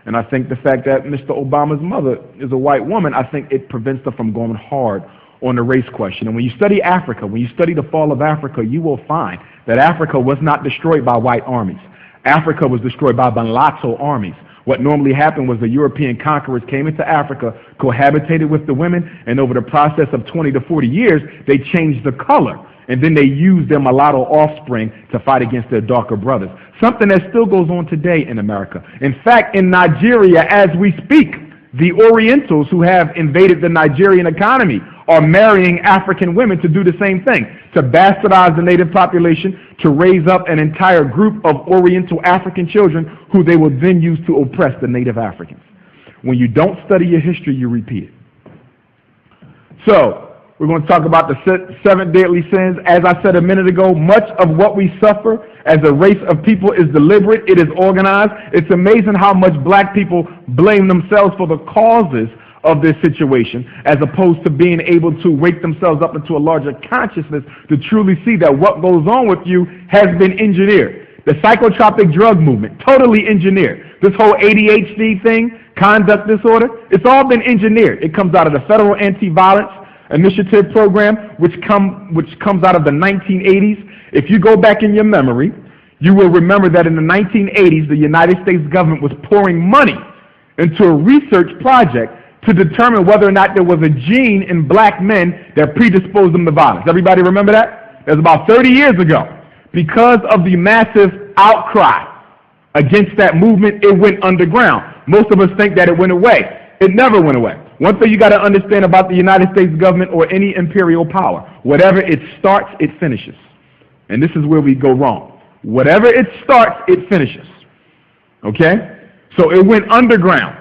And I think the fact that Mr. Obama's mother is a white woman, I think it prevents her from going hard on the race question. And when you study Africa, when you study the fall of Africa, you will find that Africa was not destroyed by white armies. Africa was destroyed by mulatto armies. What normally happened was the European conquerors came into Africa, cohabitated with the women, and over the process of 20 to 40 years, they changed the color. And then they used their mulatto offspring to fight against their darker brothers. Something that still goes on today in America. In fact, in Nigeria, as we speak, the Orientals who have invaded the Nigerian economy are marrying African women to do the same thing, to bastardize the native population, to raise up an entire group of Oriental African children who they will then use to oppress the native Africans. When you don't study your history, you repeat it. So, we're going to talk about the 7 deadly sins. As I said a minute ago, much of what we suffer as a race of people is deliberate. It is organized. It's amazing how much black people blame themselves for the causes of this situation, as opposed to being able to wake themselves up into a larger consciousness to truly see that what goes on with you has been engineered. The psychotropic drug movement, totally engineered. This whole ADHD thing, conduct disorder, it's all been engineered. It comes out of the Federal Anti-Violence Initiative program, which comes out of the 1980s. If you go back in your memory, you will remember that in the 1980s, the United States government was pouring money into a research project to determine whether or not there was a gene in black men that predisposed them to violence. Everybody remember that? It was about 30 years ago. Because of the massive outcry against that movement, it went underground. Most of us think that it went away. It never went away. One thing you got to understand about the United States government or any imperial power, whatever it starts, it finishes. And this is where we go wrong. Whatever it starts, it finishes. Okay? So it went underground.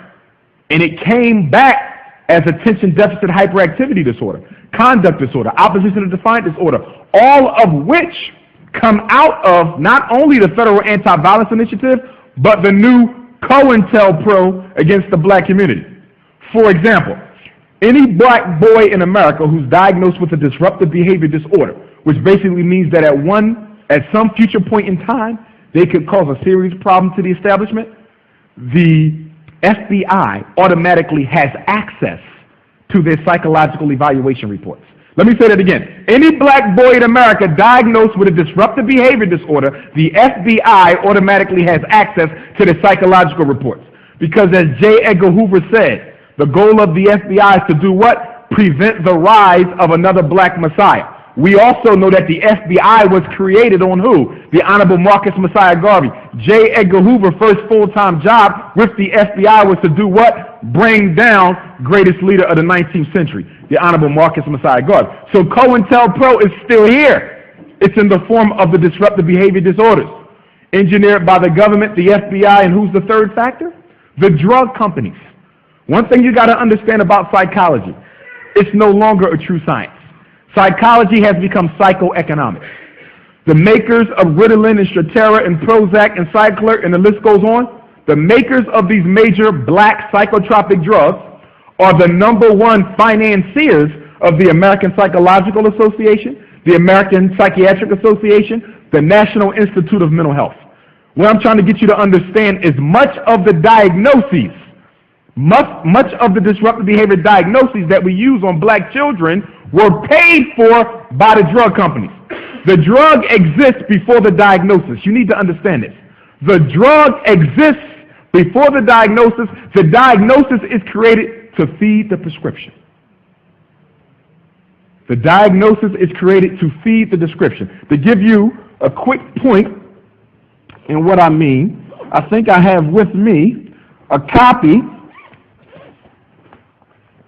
And it came back as attention deficit hyperactivity disorder, conduct disorder, opposition to defiant disorder, all of which come out of not only the Federal Anti-Violence Initiative, but the new COINTELPRO against the black community. For example, any black boy in America who's diagnosed with a disruptive behavior disorder, which basically means that at some future point in time, they could cause a serious problem to the establishment, the FBI automatically has access to their psychological evaluation reports. Let me say that again. Any black boy in America diagnosed with a disruptive behavior disorder, the FBI automatically has access to their psychological reports. Because as J. Edgar Hoover said, the goal of the FBI is to do what? Prevent the rise of another black messiah. We also know that the FBI was created on who? The Honorable Marcus Messiah Garvey. J. Edgar Hoover's first full-time job with the FBI was to do what? Bring down greatest leader of the 19th century, the Honorable Marcus Messiah Garvey. So COINTELPRO is still here. It's in the form of the disruptive behavior disorders, engineered by the government, the FBI, and who's the third factor? The drug companies. One thing you got to understand about psychology, it's no longer a true science. Psychology has become psychoeconomics. The makers of Ritalin and Strattera and Prozac and Cycler, and the list goes on, the makers of these major black psychotropic drugs are the #1 financiers of the American Psychological Association, the American Psychiatric Association, the National Institute of Mental Health. What I'm trying to get you to understand is much of the diagnoses, much of the disruptive behavior diagnoses that we use on black children were paid for by the drug companies. The drug exists before the diagnosis. You need to understand this. The drug exists before the diagnosis. The diagnosis is created to feed the prescription. The diagnosis is created to feed the description. To give you a quick point in what I mean, I think I have with me a copy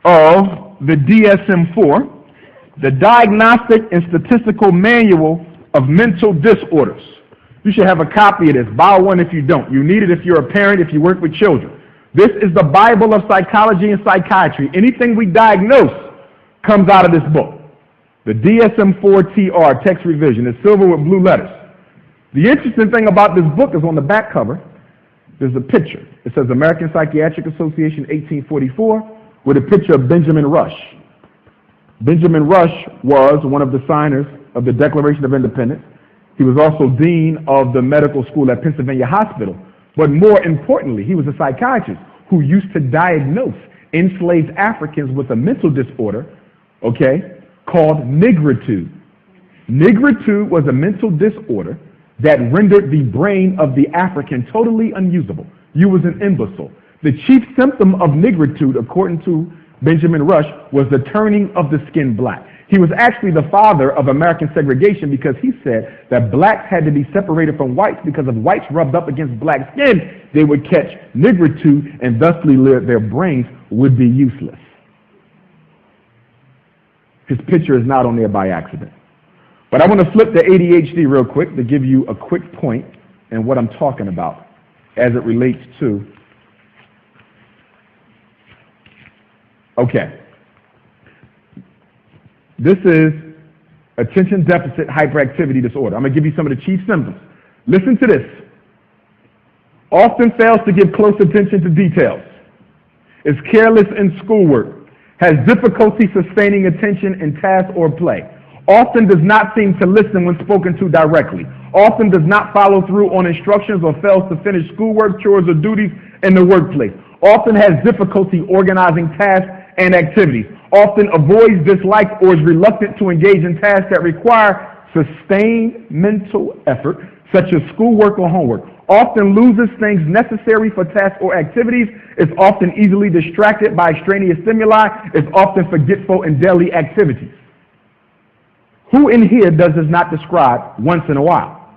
of the DSM-4, the Diagnostic and Statistical Manual of Mental Disorders. You should have a copy of this. Buy one if you don't. You need it if you're a parent, if you work with children. This is the Bible of psychology and psychiatry. Anything we diagnose comes out of this book. The DSM-4-TR text revision is silver with blue letters. The interesting thing about this book is on the back cover, there's a picture. It says American Psychiatric Association 1844 with a picture of Benjamin Rush. Benjamin Rush was one of the signers of the Declaration of Independence. He was also dean of the medical school at Pennsylvania Hospital But more importantly, he was a psychiatrist who used to diagnose enslaved Africans with a mental disorder, okay, called nigritude. Nigritude was a mental disorder that rendered the brain of the African totally unusable. You was an imbecile. The chief symptom of nigritude, according to Benjamin Rush, was the turning of the skin black. He was actually the father of American segregation because he said that blacks had to be separated from whites because if whites rubbed up against black skin, they would catch nigritude and thusly their brains would be useless. His picture is not on there by accident. But I want to flip to ADHD real quick to give you a quick point and what I'm talking about as it relates to. Okay. This is attention deficit hyperactivity disorder. I'm going to give you some of the chief symptoms. Listen to this. Often fails to give close attention to details. Is careless in schoolwork. Has difficulty sustaining attention in task or play. Often does not seem to listen when spoken to directly. Often does not follow through on instructions or fails to finish schoolwork, chores, or duties in the workplace. Often has difficulty organizing tasks and activities. Often avoids, dislikes, or is reluctant to engage in tasks that require sustained mental effort, such as schoolwork or homework. Often loses things necessary for tasks or activities. Is often easily distracted by extraneous stimuli. Is often forgetful in daily activities. Who in here does this not describe once in a while?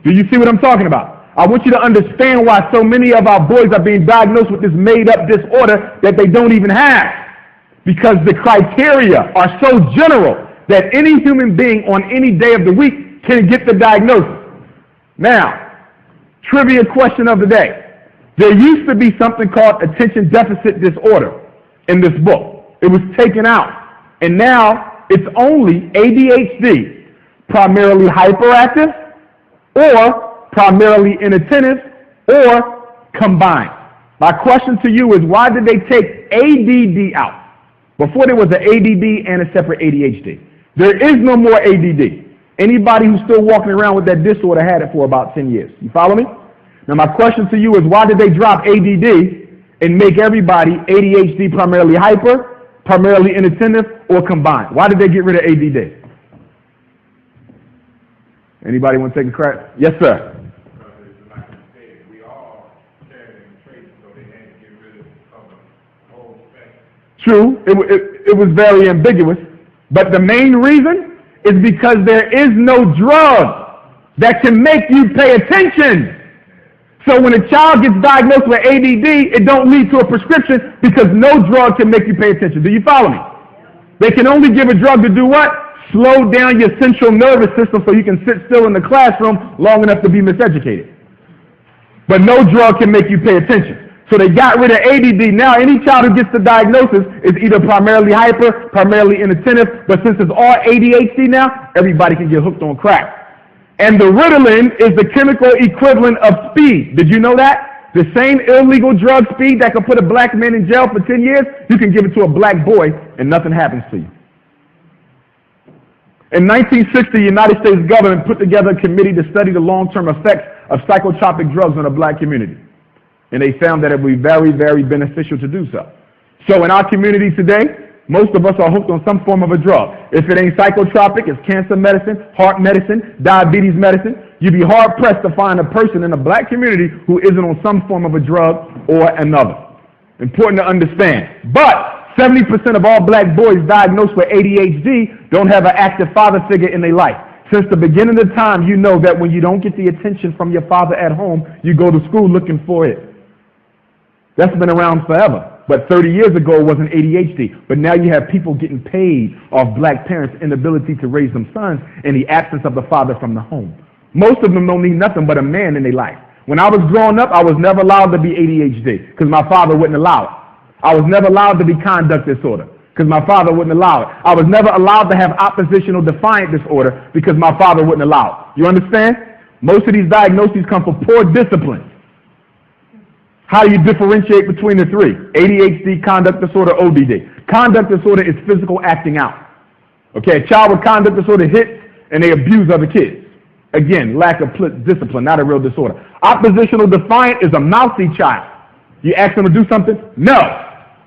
Do you see what I'm talking about? I want you to understand why so many of our boys are being diagnosed with this made-up disorder that they don't even have. Because the criteria are so general that any human being on any day of the week can get the diagnosis. Now, trivia question of the day. There used to be something called attention deficit disorder in this book. It was taken out. And now it's only ADHD, primarily hyperactive, or primarily inattentive, or combined. My question to you is, why did they take ADD out? Before there was an ADD and a separate ADHD. There is no more ADD. Anybody who's still walking around with that disorder had it for about 10 years. You follow me? Now my question to you is, why did they drop ADD and make everybody ADHD primarily hyper, primarily inattentive, or combined? Why did they get rid of ADD? Anybody want to take a crack? Yes, sir. True, it was very ambiguous, but the main reason is because there is no drug that can make you pay attention. So when a child gets diagnosed with ADD, it don't lead to a prescription because no drug can make you pay attention. Do you follow me? They can only give a drug to do what? Slow down your central nervous system so you can sit still in the classroom long enough to be miseducated. But no drug can make you pay attention. So they got rid of ADD. Now any child who gets the diagnosis is either primarily hyper, primarily inattentive, but since it's all ADHD now, everybody can get hooked on crack. And the Ritalin is the chemical equivalent of speed. Did you know that? The same illegal drug speed that could put a black man in jail for 10 years, you can give it to a black boy and nothing happens to you. In 1960, the United States government put together a committee to study the long-term effects of psychotropic drugs on the black community. And they found that it would be very, very beneficial to do so. So in our community today, most of us are hooked on some form of a drug. If it ain't psychotropic, it's cancer medicine, heart medicine, diabetes medicine. You'd be hard-pressed to find a person in the black community who isn't on some form of a drug or another. Important to understand. But 70% of all black boys diagnosed with ADHD don't have an active father figure in their life. Since the beginning of time, you know that when you don't get the attention from your father at home, you go to school looking for it. That's been around forever. But 30 years ago, it wasn't ADHD. But now you have people getting paid off black parents' inability to raise them sons in the absence of the father from the home. Most of them don't need nothing but a man in their life. When I was growing up, I was never allowed to be ADHD because my father wouldn't allow it. I was never allowed to be conduct disorder because my father wouldn't allow it. I was never allowed to have oppositional defiant disorder because my father wouldn't allow it. You understand? Most of these diagnoses come from poor discipline. How do you differentiate between the three? ADHD, conduct disorder, ODD. Conduct disorder is physical acting out. Okay, a child with conduct disorder hits and they abuse other kids. Again, lack of discipline, not a real disorder. Oppositional defiant is a mousy child. You ask them to do something? No.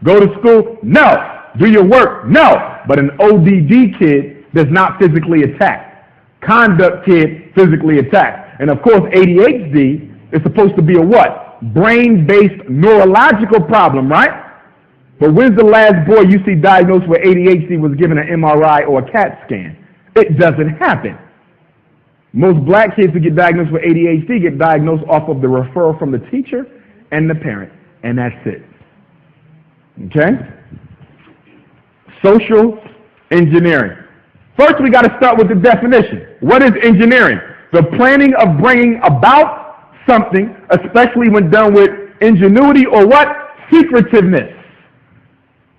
Go to school? No. Do your work? No. But an ODD kid does not physically attack. Conduct kid physically attacks. And of course, ADHD is supposed to be a what? Brain-based neurological problem, right? But when's the last boy you see diagnosed with ADHD was given an MRI or a CAT scan? It doesn't happen. Most black kids who get diagnosed with ADHD get diagnosed off of the referral from the teacher and the parent, and that's it. Okay? Social engineering. First, we got to start with the definition. What is engineering? The planning of bringing about something, especially when done with ingenuity or what? Secretiveness.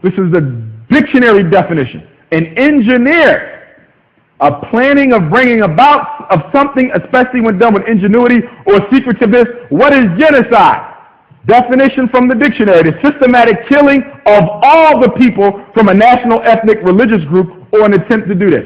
This is the dictionary definition. An engineer, a planning of bringing about of something, especially when done with ingenuity or secretiveness. What is genocide? Definition from the dictionary: the systematic killing of all the people from a national, ethnic, religious group or an attempt to do this.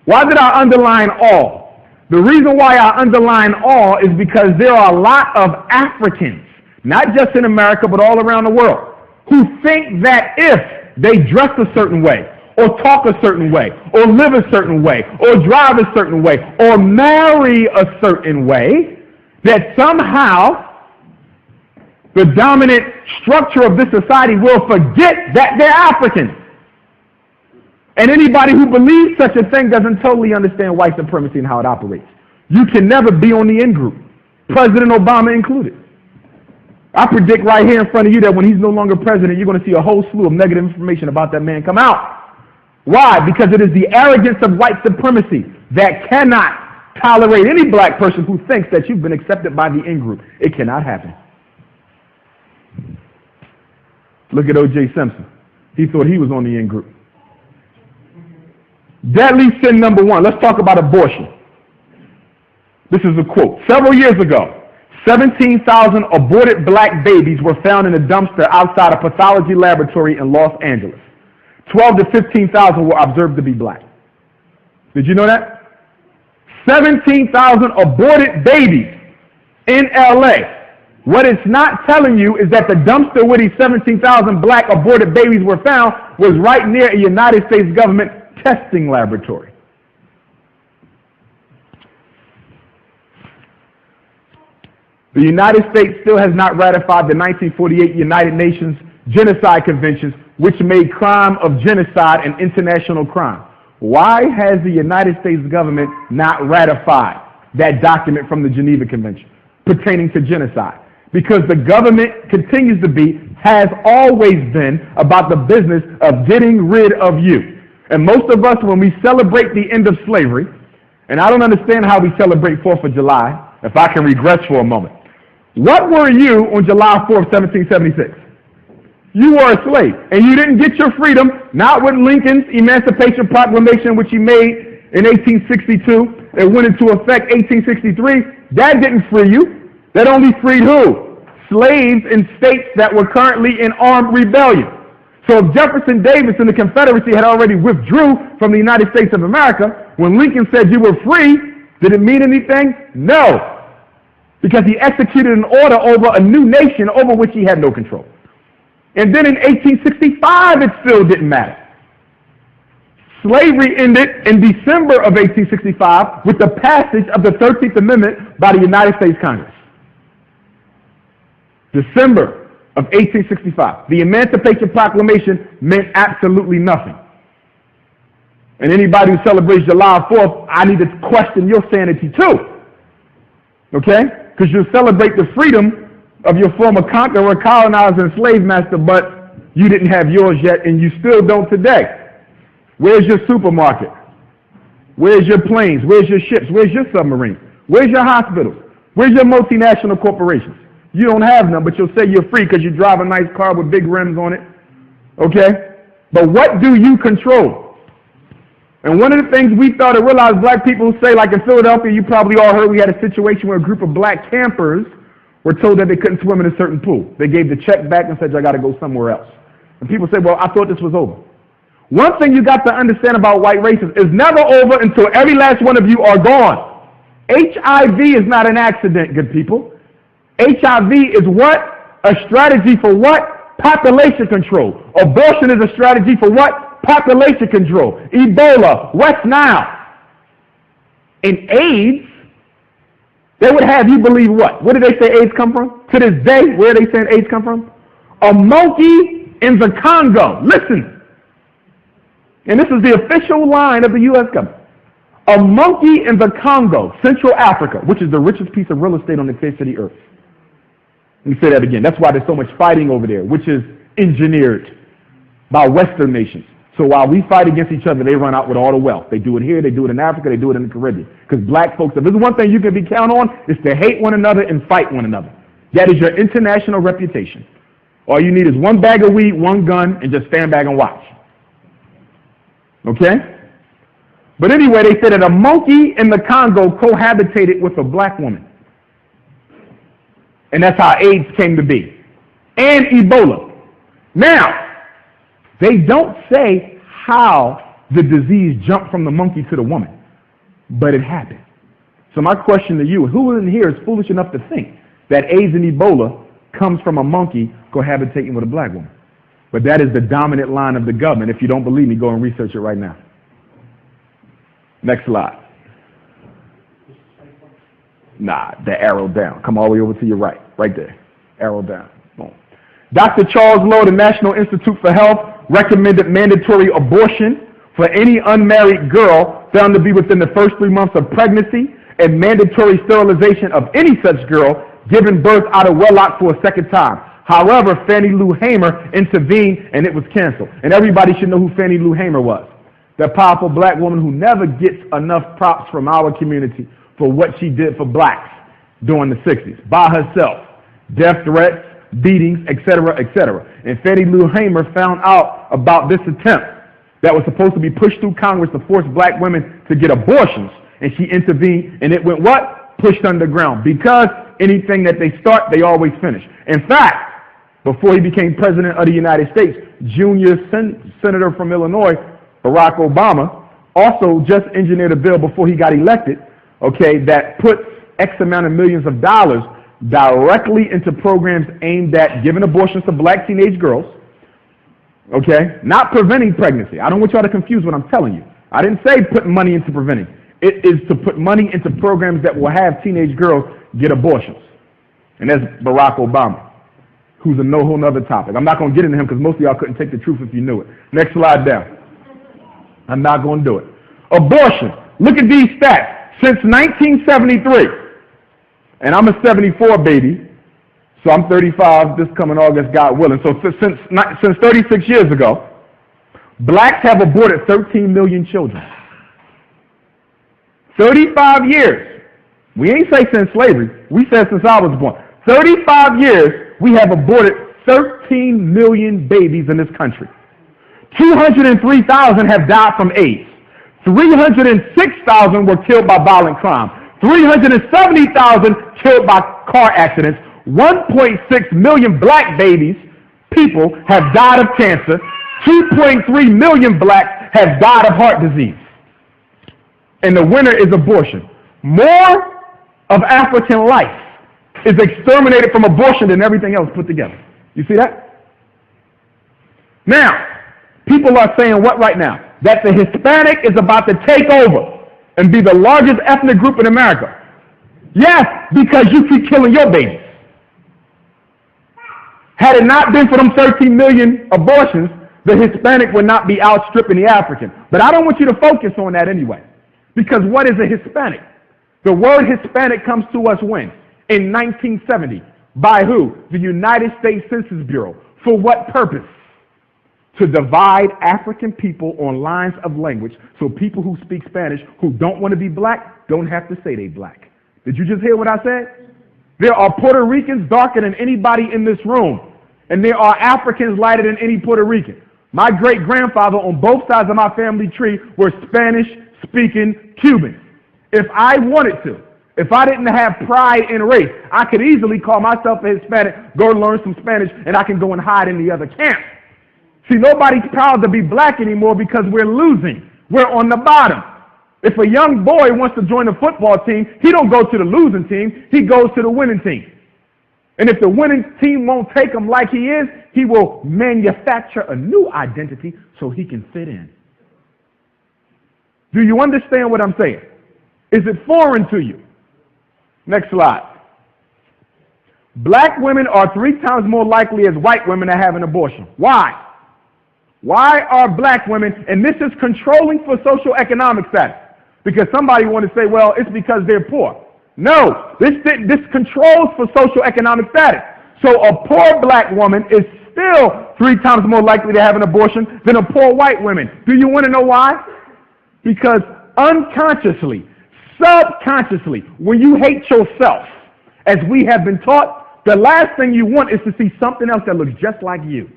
Why did I underline all? The reason why I underline all is because there are a lot of Africans, not just in America, but all around the world, who think that if they dress a certain way, or talk a certain way, or live a certain way, or drive a certain way, or marry a certain way, that somehow the dominant structure of this society will forget that they're Africans. And anybody who believes such a thing doesn't totally understand white supremacy and how it operates. You can never be on the in-group, President Obama included. I predict right here in front of you that when he's no longer president, you're going to see a whole slew of negative information about that man come out. Why? Because it is the arrogance of white supremacy that cannot tolerate any black person who thinks that you've been accepted by the in-group. It cannot happen. Look at O.J. Simpson. He thought he was on the in-group. Deadly sin number one. Let's talk about abortion. This is a quote. Several years ago, 17,000 aborted black babies were found in a dumpster outside a pathology laboratory in Los Angeles. 12 to 15,000 were observed to be black. Did you know that? 17,000 aborted babies in L.A. What it's not telling you is that the dumpster where these 17,000 black aborted babies were found was right near a United States government testing laboratory. The United States still has not ratified the 1948 United Nations Genocide Conventions, which made crime of genocide an international crime. Why has the United States government not ratified that document from the Geneva Convention pertaining to genocide? Because the government continues to be, has always been, about the business of getting rid of you. And most of us, when we celebrate the end of slavery, and I don't understand how we celebrate 4th of July, if I can regress for a moment. What were you on July 4th, 1776? You were a slave, and you didn't get your freedom, not with Lincoln's Emancipation Proclamation, which he made in 1862. It went into effect 1863. That didn't free you. That only freed who? Slaves in states that were currently in armed rebellion. So if Jefferson Davis and the Confederacy had already withdrew from the United States of America, when Lincoln said you were free, did it mean anything? No. Because he executed an order over a new nation over which he had no control. And then in 1865, it still didn't matter. Slavery ended in December of 1865 with the passage of the 13th Amendment by the United States Congress. December of 1865. The Emancipation Proclamation meant absolutely nothing. And anybody who celebrates July 4th, I need to question your sanity too. Okay? Because you'll celebrate the freedom of your former conqueror, colonizer, and slave master, but you didn't have yours yet, and you still don't today. Where's your supermarket? Where's your planes? Where's your ships? Where's your submarines? Where's your hospitals? Where's your multinational corporations? You don't have none, but you'll say you're free because you drive a nice car with big rims on it. Okay? But what do you control? And one of the things we thought to realize black people say, like in Philadelphia, you probably all heard we had a situation where a group of black campers were told that they couldn't swim in a certain pool. They gave the check back and said, I got to go somewhere else. And people say, well, I thought this was over. One thing you got to understand about white racists is never over until every last one of you are gone. HIV is not an accident, good people. HIV is what? A strategy for what? Population control. Abortion is a strategy for what? Population control. Ebola, West Nile. And AIDS, they would have you believe what? Where did they say AIDS come from? To this day, where are they saying AIDS come from? A monkey in the Congo. Listen. And this is the official line of the U.S. government. A monkey in the Congo, Central Africa, which is the richest piece of real estate on the face of the earth. Let me say that again. That's why there's so much fighting over there, which is engineered by Western nations. So while we fight against each other, they run out with all the wealth. They do it here, they do it in Africa, they do it in the Caribbean. Because black folks, if there's one thing you can be count on, is to hate one another and fight one another. That is your international reputation. All you need is one bag of weed, one gun, and just stand back and watch. Okay? But anyway, they said that a monkey in the Congo cohabitated with a black woman. And that's how AIDS came to be. And Ebola. Now, they don't say how the disease jumped from the monkey to the woman, but it happened. So my question to you, who in here is foolish enough to think that AIDS and Ebola comes from a monkey cohabitating with a black woman? But that is the dominant line of the government. If you don't believe me, go and research it right now. Next slide. Nah, the arrow down. Come all the way over to your right. Right there. Arrow down. Boom. Dr. Charles Lowe, the National Institute for Health, recommended mandatory abortion for any unmarried girl found to be within the first 3 months of pregnancy, and mandatory sterilization of any such girl given birth out of wedlock for a second time. However, Fannie Lou Hamer intervened and it was canceled. And everybody should know who Fannie Lou Hamer was. That powerful black woman who never gets enough props from our community for what she did for blacks during the 60s. By herself. Death threats, beatings, etc., etc. And Fannie Lou Hamer found out about this attempt that was supposed to be pushed through Congress to force black women to get abortions. And she intervened, and it went what? Pushed underground. Because anything that they start, they always finish. In fact, before he became president of the United States, junior senator from Illinois, Barack Obama, also just engineered a bill before he got elected, okay, that puts X amount of millions of dollars directly into programs aimed at giving abortions to black teenage girls, okay, not preventing pregnancy. I don't want y'all to confuse what I'm telling you. I didn't say putting money into preventing. It is to put money into programs that will have teenage girls get abortions. And that's Barack Obama, who's a whole nother topic. I'm not going to get into him because most of y'all couldn't take the truth if you knew it. Next slide down. I'm not going to do it. Abortion. Look at these stats. Since 1973, and I'm a 74 baby, so I'm 35 this coming August, God willing. So since 36 years ago, blacks have aborted 13 million children. 35 years. We ain't say since slavery. We said since I was born. 35 years, we have aborted 13 million babies in this country. 203,000 have died from AIDS. 306,000 were killed by violent crime. 370,000 killed by car accidents. 1.6 million black babies, people, have died of cancer. 2.3 million blacks have died of heart disease. And the winner is abortion. More of African life is exterminated from abortion than everything else put together. You see that? Now, people are saying what right now? That the Hispanic is about to take over and be the largest ethnic group in America. Yes, because you keep killing your babies. Had it not been for them 13 million abortions, the Hispanic would not be outstripping the African. But I don't want you to focus on that anyway. Because what is a Hispanic? The word Hispanic comes to us when? In 1970. By who? The United States Census Bureau. For what purpose? To divide African people on lines of language so people who speak Spanish who don't want to be black don't have to say they black. Did you just hear what I said? There are Puerto Ricans darker than anybody in this room, and there are Africans lighter than any Puerto Rican. My great-grandfather on both sides of my family tree were Spanish-speaking Cubans. If I wanted to, if I didn't have pride in race, I could easily call myself a Hispanic, go learn some Spanish, and I can go and hide in the other camp. See, nobody's proud to be black anymore because we're losing. We're on the bottom. If a young boy wants to join a football team, he don't go to the losing team, he goes to the winning team. And if the winning team won't take him like he is, he will manufacture a new identity so he can fit in. Do you understand what I'm saying? Is it foreign to you? Next slide. Black women are 3 times more likely as white women to have an abortion. Why? Why are black women, and this is controlling for socioeconomic status, because somebody want to say, well, it's because they're poor. No, this controls for socioeconomic status. So a poor black woman is still 3 times more likely to have an abortion than a poor white woman. Do you want to know why? Because unconsciously, subconsciously, when you hate yourself, as we have been taught, the last thing you want is to see something else that looks just like you.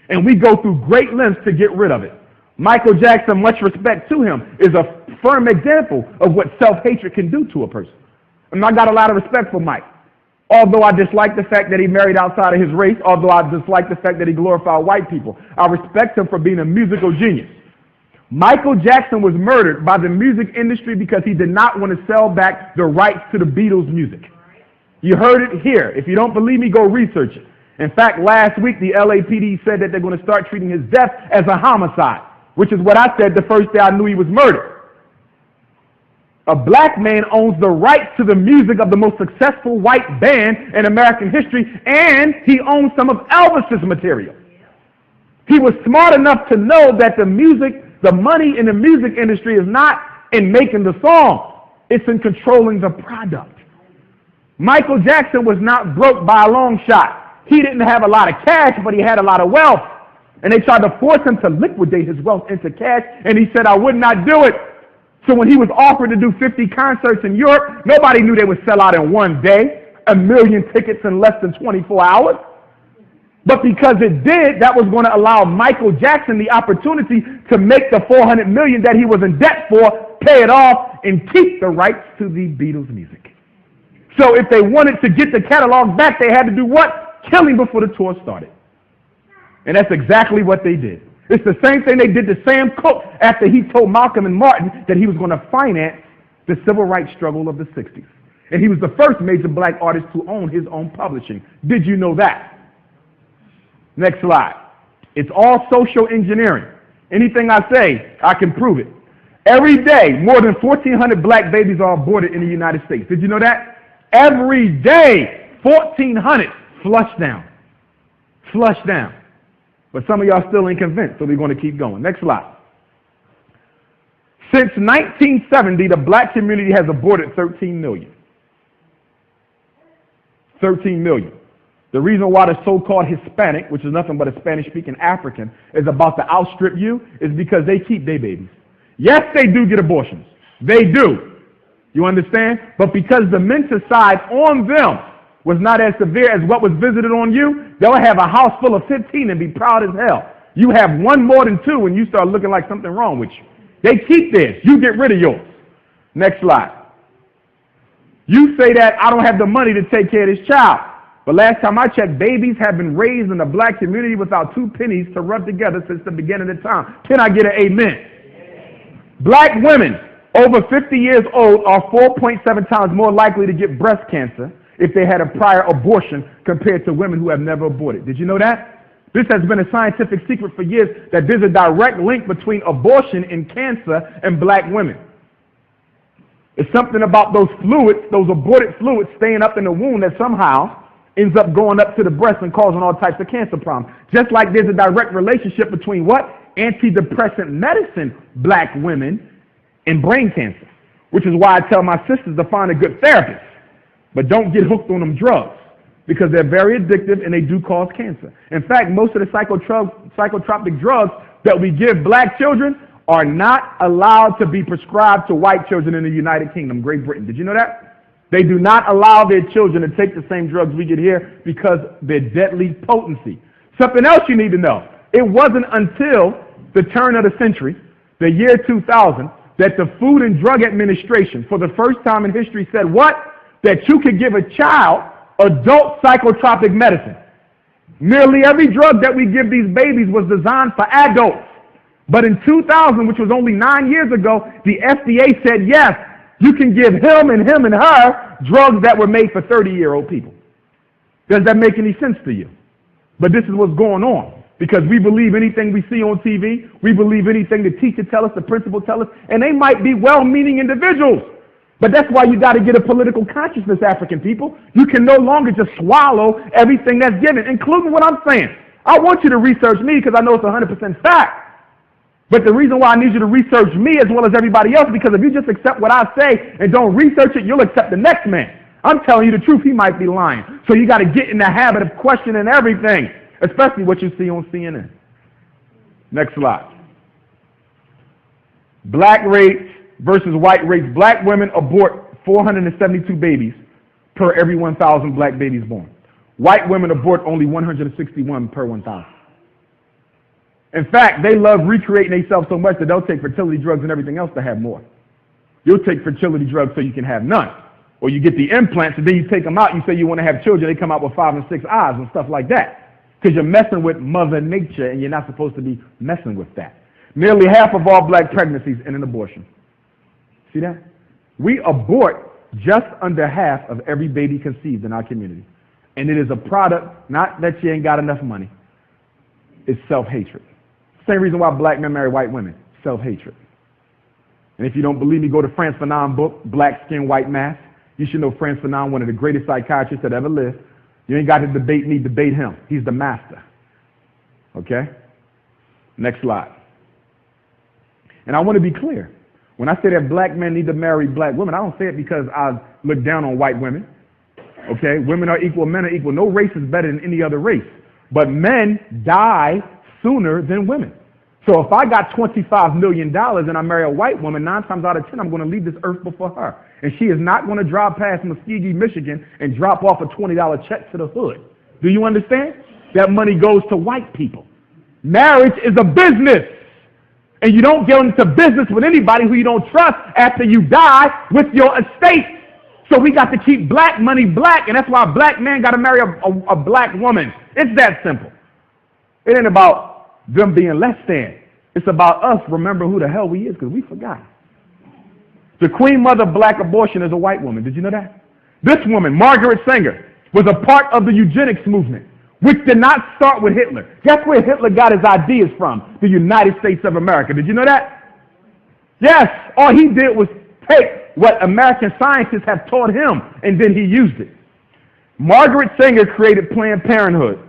And we go through great lengths to get rid of it. Michael Jackson, much respect to him, is a firm example of what self-hatred can do to a person. And I got a lot of respect for Mike. Although I dislike the fact that he married outside of his race, although I dislike the fact that he glorified white people, I respect him for being a musical genius. Michael Jackson was murdered by the music industry because he did not want to sell back the rights to the Beatles' music. You heard it here. If you don't believe me, go research it. In fact, last week the LAPD said that they're going to start treating his death as a homicide, which is what I said the first day I knew he was murdered. A black man owns the rights to the music of the most successful white band in American history, and he owns some of Elvis's material. He was smart enough to know that the money in the music industry is not in making the song, it's in controlling the product. Michael Jackson was not broke by a long shot. He didn't have a lot of cash, but he had a lot of wealth. And they tried to force him to liquidate his wealth into cash, and he said, I would not do it. So when he was offered to do 50 concerts in Europe, nobody knew they would sell out in one day, 1 million tickets in less than 24 hours. But because it did, that was going to allow Michael Jackson the opportunity to make the $400 million that he was in debt for, pay it off, and keep the rights to the Beatles' music. So if they wanted to get the catalog back, they had to do what? Kill him before the tour started. And that's exactly what they did. It's the same thing they did to Sam Cooke after he told Malcolm and Martin that he was going to finance the civil rights struggle of the 60s. And he was the first major black artist to own his own publishing. Did you know that? Next slide. It's all social engineering. Anything I say, I can prove it. Every day, more than 1,400 black babies are aborted in the United States. Did you know that? Every day, 1,400 flushed down. Flushed down. But some of y'all still ain't convinced, so we're going to keep going. Next slide. Since 1970, the black community has aborted 13 million. 13 million. The reason why the so-called Hispanic, which is nothing but a Spanish-speaking African, is about to outstrip you is because they keep their babies. Yes, they do get abortions. They do. You understand? But because the menticide on them was not as severe as what was visited on you, they'll have a house full of 15 and be proud as hell. You have one more than 2 and you start looking like something wrong with you. They keep theirs. You get rid of yours. Next slide. You say that I don't have the money to take care of this child. But last time I checked, babies have been raised in the black community without 2 pennies to rub together since the beginning of time. Can I get an amen? Black women over 50 years old are 4.7 times more likely to get breast cancer if they had a prior abortion compared to women who have never aborted. Did you know that? This has been a scientific secret for years, that there's a direct link between abortion and cancer and black women. It's something about those fluids, those aborted fluids staying up in the womb that somehow ends up going up to the breast and causing all types of cancer problems. Just like there's a direct relationship between what? Antidepressant medicine, black women, and brain cancer. Which is why I tell my sisters to find a good therapist. But don't get hooked on them drugs, because they're very addictive and they do cause cancer. In fact, most of the psychotropic drugs that we give black children are not allowed to be prescribed to white children in the United Kingdom, Great Britain. Did you know that? They do not allow their children to take the same drugs we get here because their deadly potency. Something else you need to know. It wasn't until the turn of the century, the year 2000, that the Food and Drug Administration, for the first time in history, said what? That you could give a child adult psychotropic medicine. Nearly every drug that we give these babies was designed for adults. But in 2000, which was only 9 years ago, the FDA said, yes, you can give him and her drugs that were made for 30-year-old people. Does that make any sense to you? But this is what's going on, because we believe anything we see on TV. We believe anything the teacher tells us, the principal tells us, and they might be well-meaning individuals. But that's why you got to get a political consciousness, African people. You can no longer just swallow everything that's given, including what I'm saying. I want you to research me because I know it's 100% fact. But the reason why I need you to research me as well as everybody else, because if you just accept what I say and don't research it, you'll accept the next man. I'm telling you the truth, he might be lying. So you got to get in the habit of questioning everything, especially what you see on CNN. Next slide. Black race versus white race. Black women abort 472 babies per every 1,000 black babies born. White women abort only 161 per 1,000. In fact, they love recreating themselves so much that they'll take fertility drugs and everything else to have more. You'll take fertility drugs so you can have none. Or you get the implants and then you take them out, you say you want to have children, they come out with 5 and 6 eyes and stuff like that. Because you're messing with Mother Nature and you're not supposed to be messing with that. Nearly half of all black pregnancies end in abortion. See that? We abort just under half of every baby conceived in our community. And it is a product, not that you ain't got enough money, it's self-hatred. Same reason why black men marry white women, self-hatred. And if you don't believe me, go to Frantz Fanon's book, Black Skin, White Mask. You should know Frantz Fanon, one of the greatest psychiatrists that ever lived. You ain't got to debate me, debate him. He's the master. Okay? Next slide. And I want to be clear. When I say that black men need to marry black women, I don't say it because I look down on white women. Okay? Women are equal, men are equal. No race is better than any other race. But men die sooner than women. So if I got $25 million and I marry a white woman, 9 times out of 10, I'm going to leave this earth before her. And she is not going to drive past Muskogee, Michigan and drop off a $20 check to the hood. Do you understand? That money goes to white people. Marriage is a business. And you don't get into business with anybody who you don't trust after you die with your estate. So we got to keep black money black, and that's why a black man got to marry a black woman. It's that simple. It ain't about them being less than. It's about us remember who the hell we is, because we forgot. The queen mother of black abortion is a white woman. Did you know that? This woman, Margaret Sanger, was a part of the eugenics movement, which did not start with Hitler. Guess where Hitler got his ideas from? The United States of America. Did you know that? Yes, all he did was take what American scientists have taught him, and then he used it. Margaret Sanger created Planned Parenthood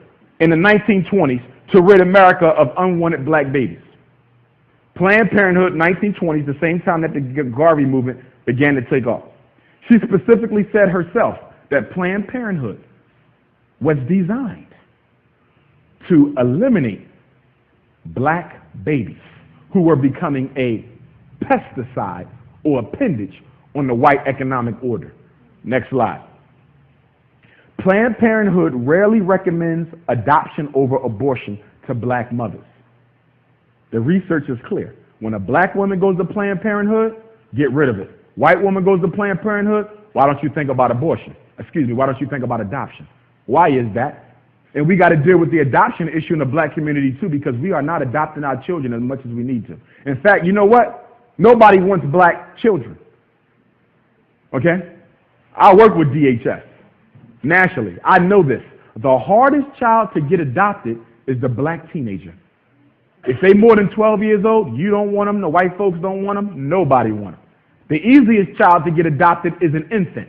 in the 1920s to rid America of unwanted black babies. Planned Parenthood, 1920s, the same time that the Garvey movement began to take off. She specifically said herself that Planned Parenthood was designed to eliminate black babies who were becoming a pesticide or appendage on the white economic order. Next slide. Planned Parenthood rarely recommends adoption over abortion to black mothers. The research is clear. When a black woman goes to Planned Parenthood, get rid of it. White woman goes to Planned Parenthood, why don't you think about abortion? Excuse me, why don't you think about adoption? Why is that? And we got to deal with the adoption issue in the black community too, because we are not adopting our children as much as we need to. In fact, you know what? Nobody wants black children. Okay? I work with DHS nationally. I know this. The hardest child to get adopted is the black teenager. If they more than 12 years old, you don't want them, the white folks don't want them, nobody wants them. The easiest child to get adopted is an infant.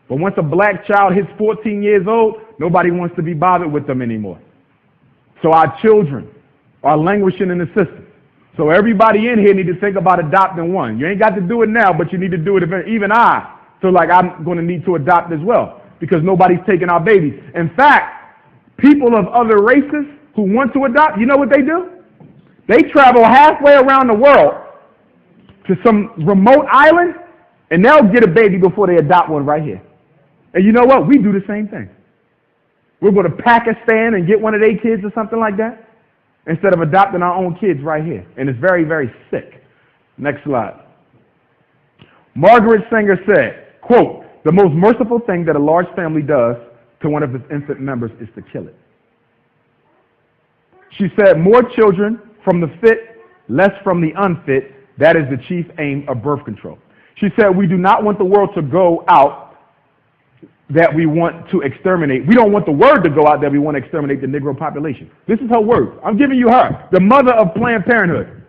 But once a black child hits 14 years old, nobody wants to be bothered with them anymore. So our children are languishing in the system. So everybody in here need to think about adopting one. You ain't got to do it now, but you need to do it eventually. Even I feel like I'm going to need to adopt as well, because nobody's taking our babies. In fact, people of other races who want to adopt, you know what they do? They travel halfway around the world to some remote island, and they'll get a baby before they adopt one right here. And you know what? We do the same thing. We'll go to Pakistan and get one of their kids or something like that, instead of adopting our own kids right here. And it's very, very sick. Next slide. Margaret Sanger said, quote, "The most merciful thing that a large family does to one of its infant members is to kill it." She said more children from the fit less from the unfit. That is the chief aim of birth control. She said, we do not want the world to go out that we want to exterminate. We don't want the word to go out that we want to exterminate the Negro population. This is her words. I'm giving you her, the mother of Planned Parenthood.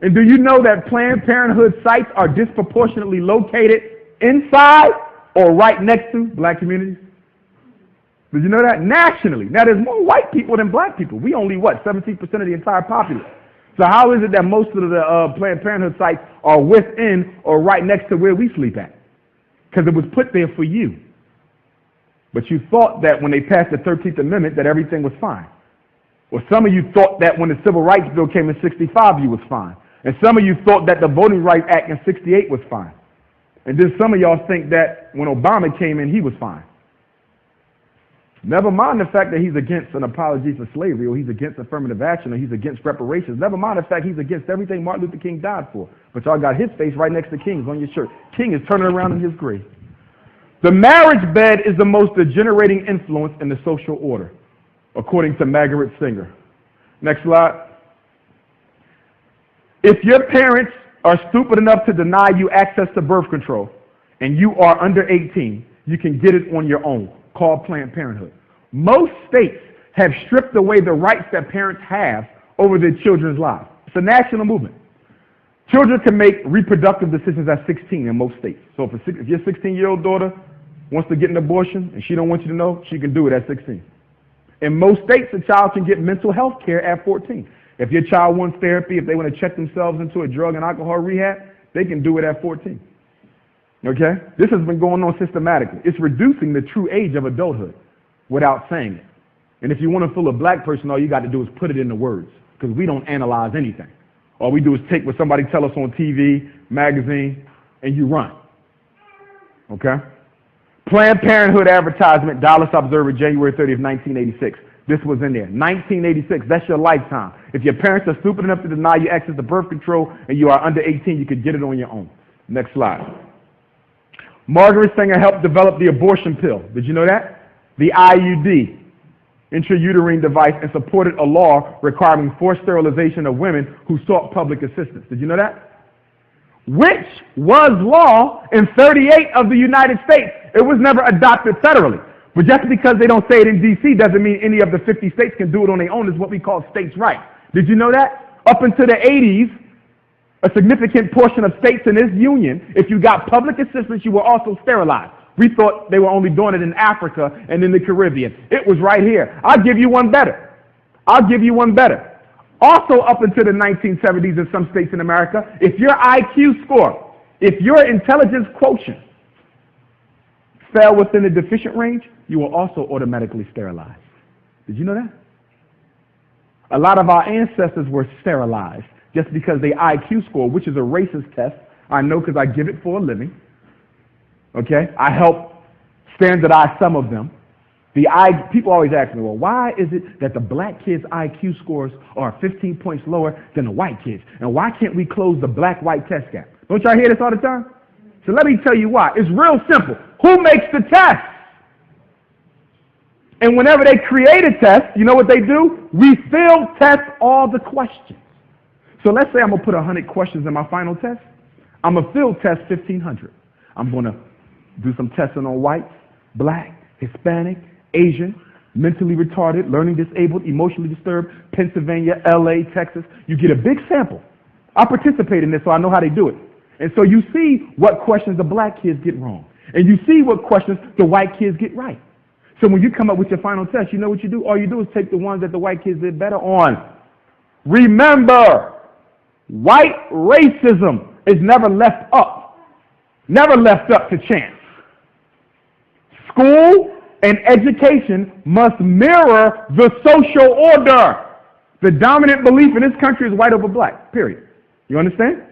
And do you know that Planned Parenthood sites are disproportionately located inside or right next to black communities? Did you know that? Nationally. Now, there's more white people than black people. We only, 17% of the entire populace. So how is it that most of the Planned Parenthood sites are within or right next to where we sleep at? Because it was put there for you. But you thought that when they passed the 13th Amendment that everything was fine. Or some of you thought that when the Civil Rights Bill came in 65, you was fine. And some of you thought that the Voting Rights Act in 68 was fine. And then some of y'all think that when Obama came in, he was fine. Never mind the fact that he's against an apology for slavery, or he's against affirmative action, or he's against reparations. Never mind the fact he's against everything Martin Luther King died for. But y'all got his face right next to King's on your shirt. King is turning around in his grave. The marriage bed is the most degenerating influence in the social order, according to Margaret Singer. Next slide. If your parents are stupid enough to deny you access to birth control and you are under 18, you can get it on your own, called Planned Parenthood. Most states have stripped away the rights that parents have over their children's lives. It's a national movement. Children can make reproductive decisions at 16 in most states. So if your 16-year-old daughter wants to get an abortion and she don't want you to know, she can do it at 16. In most states, a child can get mental health care at 14. If your child wants therapy, if they want to check themselves into a drug and alcohol rehab, they can do it at 14. Okay? This has been going on systematically. It's reducing the true age of adulthood without saying it. And if you want to fool a black person, all you got to do is put it in the words, because we don't analyze anything. All we do is take what somebody tell us on TV, magazine, and you run. Okay? Planned Parenthood advertisement, Dallas Observer, January 30th, 1986. This was in there. 1986, that's your lifetime. If your parents are stupid enough to deny you access to birth control and you are under 18, you could get it on your own. Next slide. Margaret Sanger helped develop the abortion pill. Did you know that? The IUD, intrauterine device, and supported a law requiring forced sterilization of women who sought public assistance. Did you know that? Which was law in 38 of the United States. It was never adopted federally. But just because they don't say it in D.C. doesn't mean any of the 50 states can do it on their own. Is what we call states' rights. Did you know that? Up until the 80s, a significant portion of states in this union, if you got public assistance, you were also sterilized. We thought they were only doing it in Africa and in the Caribbean. It was right here. I'll give you one better. I'll give you one better. Also up until the 1970s in some states in America, if your IQ score, if your intelligence quotient fell within the deficient range, you were also automatically sterilized. Did you know that? A lot of our ancestors were sterilized just because their IQ score, which is a racist test, I know because I give it for a living. Okay? I help standardize some of them. People always ask me, well, why is it that the black kids' IQ scores are 15 points lower than the white kids? And why can't we close the black-white test gap? Don't y'all hear this all the time? So let me tell you why. It's real simple. Who makes the test? And whenever they create a test, you know what they do? We field test all the questions. So let's say I'm going to put 100 questions in my final test. I'm going to field test 1,500. I'm going to do some testing on whites, black, Hispanic, Asian, mentally retarded, learning disabled, emotionally disturbed, Pennsylvania, LA, Texas. You get a big sample. I participate in this, so I know how they do it. And so you see what questions the black kids get wrong. And you see what questions the white kids get right. So when you come up with your final test, you know what you do? All you do is take the ones that the white kids did better on. Remember, white racism is never left up to chance. School and education must mirror the social order. The dominant belief in this country is white over black, period. You understand?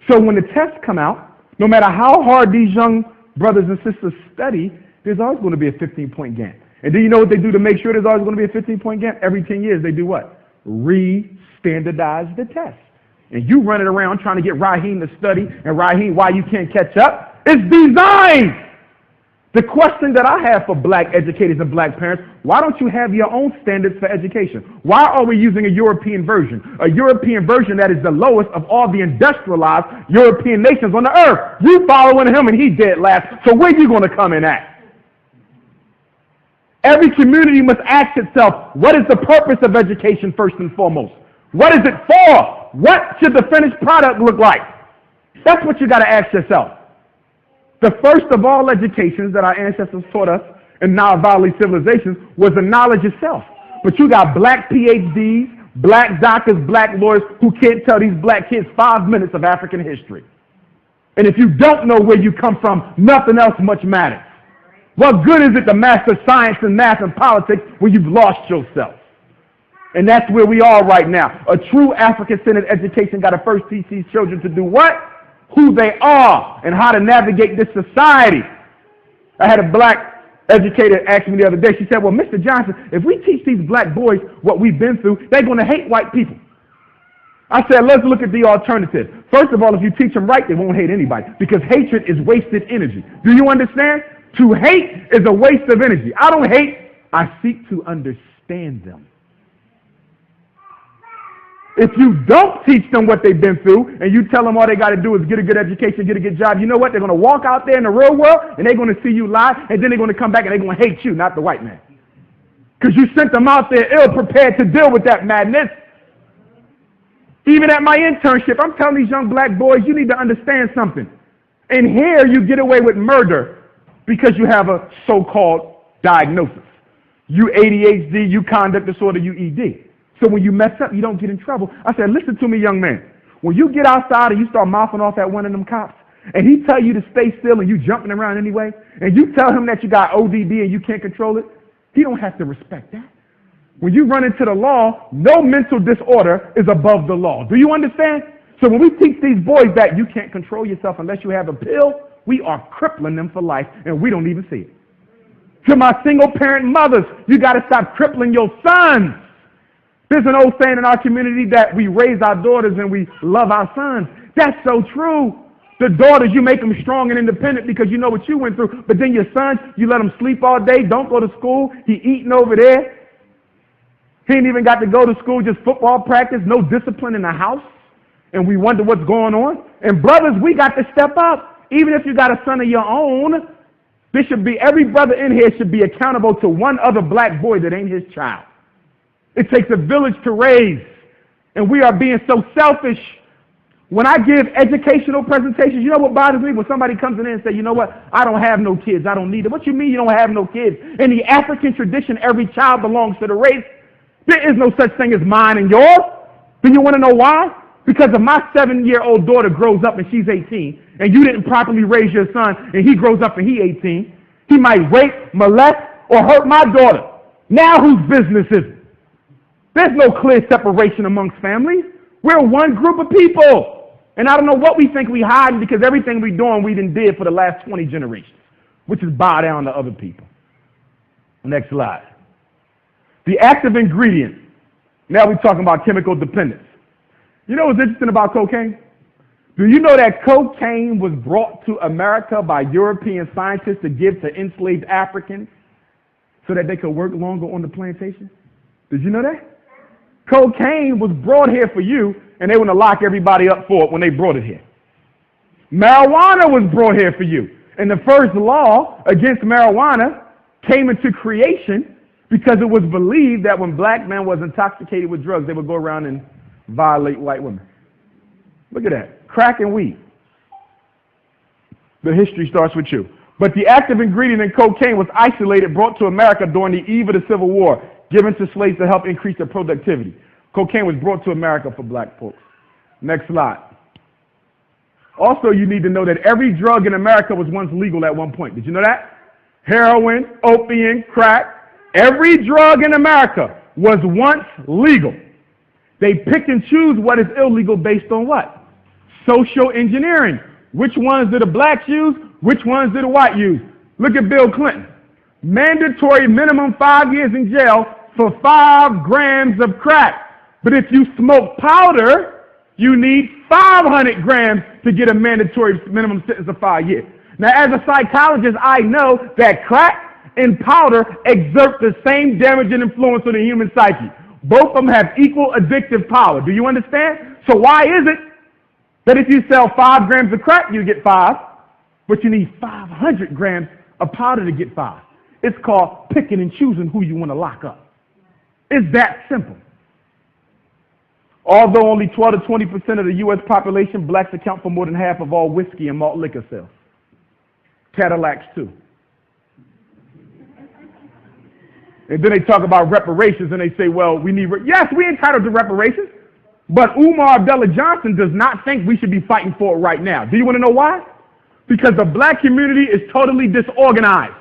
So when the tests come out, no matter how hard these young brothers and sisters study, there's always going to be a 15-point gap. And do you know what they do to make sure there's always going to be a 15-point gap? Every 10 years, they do what? Re-standardize the test. And you running around trying to get Raheem to study, and Raheem, why you can't catch up? It's designed The question that I have for black educators and black parents, why don't you have your own standards for education? Why are we using a European version? A European version that is the lowest of all the industrialized European nations on the earth. You following him and he dead last, so where you going to come in at? Every community must ask itself, what is the purpose of education first and foremost? What is it for? What should the finished product look like? That's what you got to ask yourself. The first of all educations that our ancestors taught us in now-valley civilizations was the knowledge itself. But you got black PhDs, black doctors, black lawyers who can't tell these black kids 5 minutes of African history. And if you don't know where you come from, nothing else much matters. What good is it to master science and math and politics when you've lost yourself? And that's where we are right now. A true African-centered education got to first teach these children to do what? Who they are and how to navigate this society. I had a black educator ask me the other day, she said, well, Mr. Johnson, if we teach these black boys what we've been through, they're going to hate white people. I said, let's look at the alternative. First of all, if you teach them right, they won't hate anybody because hatred is wasted energy. Do you understand? To hate is a waste of energy. I don't hate, I seek to understand them. If you don't teach them what they've been through and you tell them all they got to do is get a good education, get a good job, you know what? They're going to walk out there in the real world and they're going to see you lie and then they're going to come back and they're going to hate you, not the white man. Because you sent them out there ill-prepared to deal with that madness. Even at my internship, I'm telling these young black boys, you need to understand something. And here you get away with murder because you have a so-called diagnosis. You ADHD, you conduct disorder, you ED. So when you mess up, you don't get in trouble. I said, listen to me, young man. When you get outside and you start mouthing off at one of them cops, and he tell you to stay still and you jumping around anyway, and you tell him that you got ODD and you can't control it, he don't have to respect that. When you run into the law, no mental disorder is above the law. Do you understand? So when we teach these boys that you can't control yourself unless you have a pill, we are crippling them for life, and we don't even see it. To my single-parent mothers, you got to stop crippling your sons. There's an old saying in our community that we raise our daughters and we love our sons. That's so true. The daughters, you make them strong and independent because you know what you went through. But then your sons, you let him sleep all day, don't go to school, he eating over there. He ain't even got to go to school, just football practice, no discipline in the house. And we wonder what's going on. And brothers, we got to step up. Even if you got a son of your own, there should be, every brother in here should be accountable to one other black boy that ain't his child. It takes a village to raise, and we are being so selfish. When I give educational presentations, you know what bothers me? When somebody comes in and says, you know what, I don't have no kids, I don't need them. What you mean you don't have no kids? In the African tradition, every child belongs to the race. There is no such thing as mine and yours. Do you want to know why? Because if my 7-year-old daughter grows up and she's 18, and you didn't properly raise your son, and he grows up and he's 18, he might rape, molest, or hurt my daughter. Now whose business is it? There's no clear separation amongst families. We're one group of people. And I don't know what we think we hiding because everything we doing we done did for the last 20 generations, which is bow down to other people. Next slide. The active ingredient. Now we're talking about chemical dependence. You know what's interesting about cocaine? Do you know that cocaine was brought to America by European scientists to give to enslaved Africans so that they could work longer on the plantation? Did you know that? Cocaine was brought here for you, and they want to lock everybody up for it when they brought it here. Marijuana was brought here for you. And the first law against marijuana came into creation because it was believed that when black men was intoxicated with drugs, they would go around and violate white women. Look at that. Crack and weed. The history starts with you. But the active ingredient in cocaine was isolated, brought to America during the eve of the Civil War, given to slaves to help increase their productivity. Cocaine was brought to America for black folks. Next slide. Also, you need to know that every drug in America was once legal at one point. Did you know that? Heroin, opium, crack. Every drug in America was once legal. They pick and choose what is illegal based on what? Social engineering. Which ones do the blacks use? Which ones do the white use? Look at Bill Clinton. Mandatory minimum 5 years in jail for 5 grams of crack. But if you smoke powder, you need 500 grams to get a mandatory minimum sentence of 5 years. Now, as a psychologist, I know that crack and powder exert the same damaging influence on the human psyche. Both of them have equal addictive power. Do you understand? So why is it that if you sell 5 grams of crack, you get 5, but you need 500 grams of powder to get 5? It's called picking and choosing who you want to lock up. It's that simple. Although only 12 to 20% of the U.S. population, blacks account for more than half of all whiskey and malt liquor sales. Cadillacs, too. And then they talk about reparations, and they say, well, we need... Yes, we're entitled to reparations, but Umar Abdullah Johnson does not think we should be fighting for it right now. Do you want to know why? Because the black community is totally disorganized,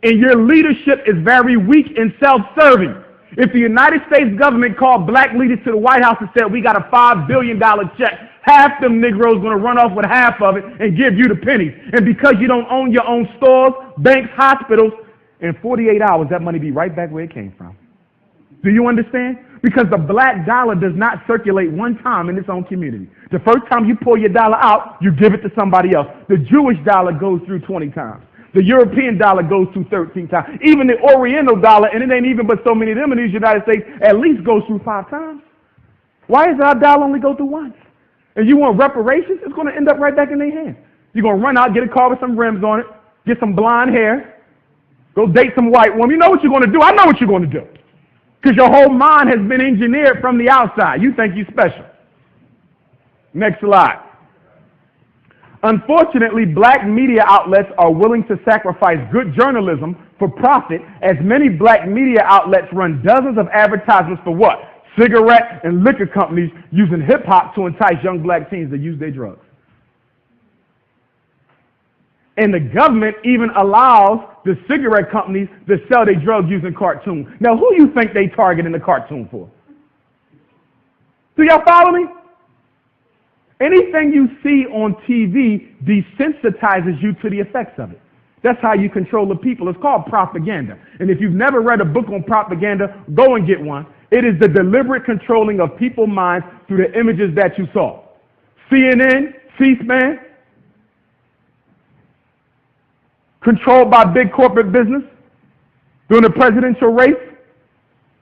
and your leadership is very weak and self-serving. If the United States government called black leaders to the White House and said, we got a $5 billion check, half them Negroes going to run off with half of it and give you the pennies. And because you don't own your own stores, banks, hospitals, in 48 hours, that money be right back where it came from. Do you understand? Because the black dollar does not circulate one time in its own community. The first time you pull your dollar out, you give it to somebody else. The Jewish dollar goes through 20 times. The European dollar goes through 13 times. Even the Oriental dollar, and it ain't even but so many of them in these United States, at least goes through 5 times. Why does our dollar only go through once? And you want reparations? It's going to end up right back in their hands. You're going to run out, get a car with some rims on it, get some blonde hair, go date some white woman. You know what you're going to do. I know what you're going to do. Because your whole mind has been engineered from the outside. You think you're special. Next slide. Unfortunately, black media outlets are willing to sacrifice good journalism for profit, as many black media outlets run dozens of advertisements for what? Cigarette and liquor companies using hip-hop to entice young black teens to use their drugs. And the government even allows the cigarette companies to sell their drugs using cartoons. Now, who you think they target in the cartoon for? Do y'all follow me? Anything you see on TV desensitizes you to the effects of it. That's how you control the people. It's called propaganda. And if you've never read a book on propaganda, go and get one. It is the deliberate controlling of people's minds through the images that you saw. CNN, C-SPAN, controlled by big corporate business. During the presidential race,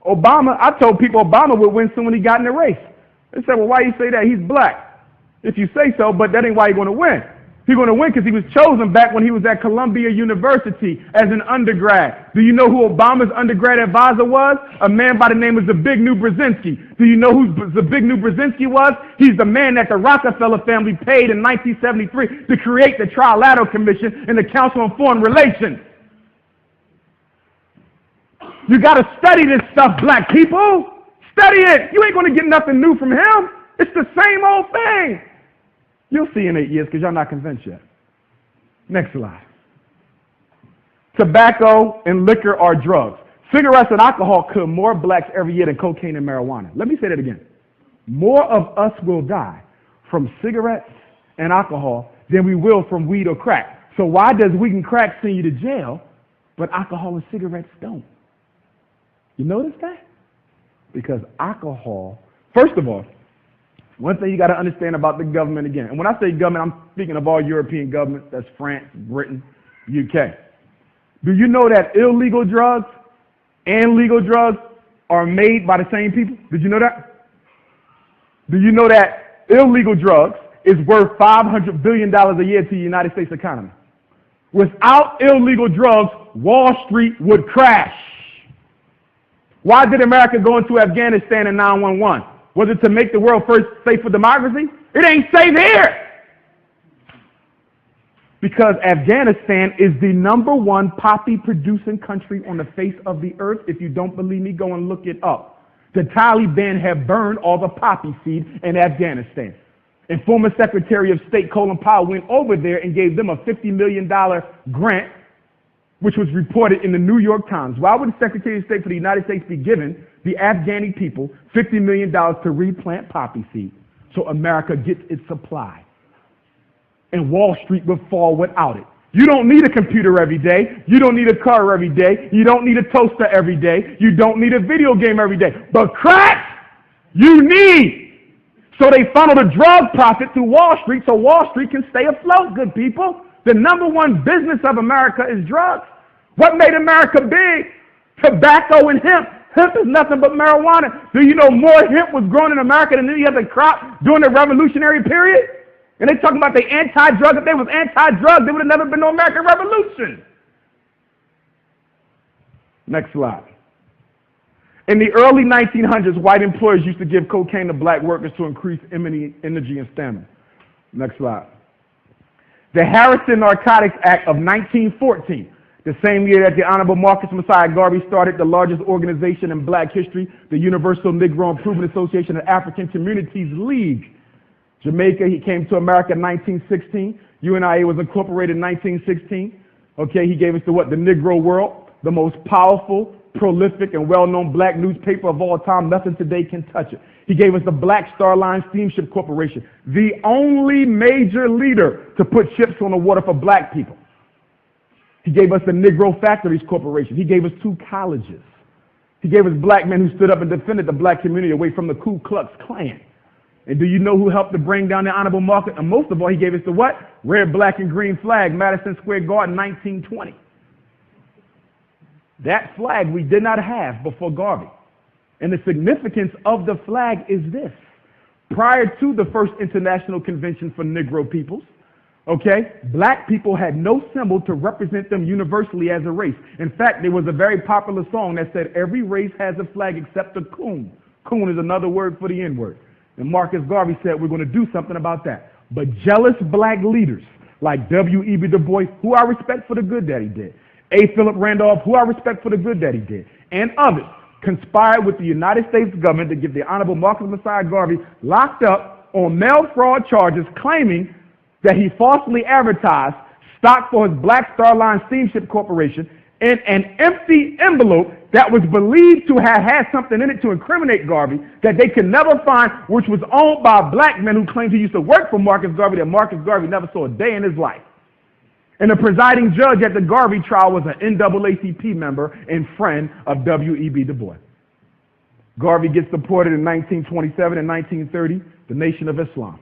Obama, I told people Obama would win soon when he got in the race. They said, well, why you say that? He's black. If you say so, but that ain't why he's going to win. He's going to win because he was chosen back when he was at Columbia University as an undergrad. Do you know who Obama's undergrad advisor was? A man by the name of Zbigniew Brzezinski. Do you know who Zbigniew Brzezinski was? He's the man that the Rockefeller family paid in 1973 to create the Trilateral Commission and the Council on Foreign Relations. You got to study this stuff, black people. Study it. You ain't going to get nothing new from him. It's the same old thing. You'll see in 8 years because y'all not convinced yet. Next slide. Tobacco and liquor are drugs. Cigarettes and alcohol kill more blacks every year than cocaine and marijuana. Let me say that again. More of us will die from cigarettes and alcohol than we will from weed or crack. So why does weed and crack send you to jail, but alcohol and cigarettes don't? You notice that? Because alcohol, first of all, one thing you got to understand about the government again, and when I say government, I'm speaking of all European governments, that's France, Britain, UK. Do you know that illegal drugs and legal drugs are made by the same people? Did you know that? Do you know that illegal drugs is worth $500 billion a year to the United States economy? Without illegal drugs, Wall Street would crash. Why did America go into Afghanistan in 9/11? Was it to make the world first safe for democracy? It ain't safe here. Because Afghanistan is the #1 poppy producing country on the face of the earth. If you don't believe me, go and look it up. The Taliban have burned all the poppy seed in Afghanistan. And former Secretary of State Colin Powell went over there and gave them a $50 million grant, which was reported in the New York Times. Why would the Secretary of State for the United States be giving the Afghani people $50 million to replant poppy seed so America gets its supply? And Wall Street would fall without it. You don't need a computer every day. You don't need a car every day. You don't need a toaster every day. You don't need a video game every day. But crack, you need. So they funnel the drug profit through Wall Street so Wall Street can stay afloat, good people. The number one business of America is drugs. What made America big? Tobacco and hemp. Hemp is nothing but marijuana. Do you know more hemp was grown in America than any other crop during the Revolutionary period? And they talking about the anti-drug. If they was anti-drug, there would have never been no American Revolution. Next slide. In the early 1900s, white employers used to give cocaine to black workers to increase energy and stamina. Next slide. The Harrison Narcotics Act of 1914, the same year that the Honorable Marcus Messiah Garvey started the largest organization in black history, the Universal Negro Improvement Association of African Communities League. Jamaica, he came to America in 1916. UNIA was incorporated in 1916. Okay, he gave us the Negro World, the most powerful, prolific, and well-known black newspaper of all time. Nothing today can touch it. He gave us the Black Star Line Steamship Corporation, the only major leader to put ships on the water for black people. He gave us the Negro Factories Corporation. He gave us 2 colleges. He gave us black men who stood up and defended the black community away from the Ku Klux Klan. And do you know who helped to bring down the Honorable Market? And most of all, he gave us the what? Red, black, and green flag, Madison Square Garden, 1920. That flag we did not have before Garvey. And the significance of the flag is this. Prior to the first International Convention for Negro Peoples, okay, black people had no symbol to represent them universally as a race. In fact, there was a very popular song that said, every race has a flag except the coon. Coon is another word for the N-word. And Marcus Garvey said, we're going to do something about that. But jealous black leaders like W.E.B. Du Bois, who I respect for the good that he did, A. Philip Randolph, who I respect for the good that he did, and others, conspired with the United States government to get the Honorable Marcus Messiah Garvey locked up on mail fraud charges, claiming that he falsely advertised stock for his Black Star Line Steamship Corporation in an empty envelope that was believed to have had something in it to incriminate Garvey that they could never find, which was owned by black men who claimed he used to work for Marcus Garvey, that Marcus Garvey never saw a day in his life. And the presiding judge at the Garvey trial was an NAACP member and friend of W.E.B. Du Bois. Garvey gets deported in 1927 and 1930, the Nation of Islam.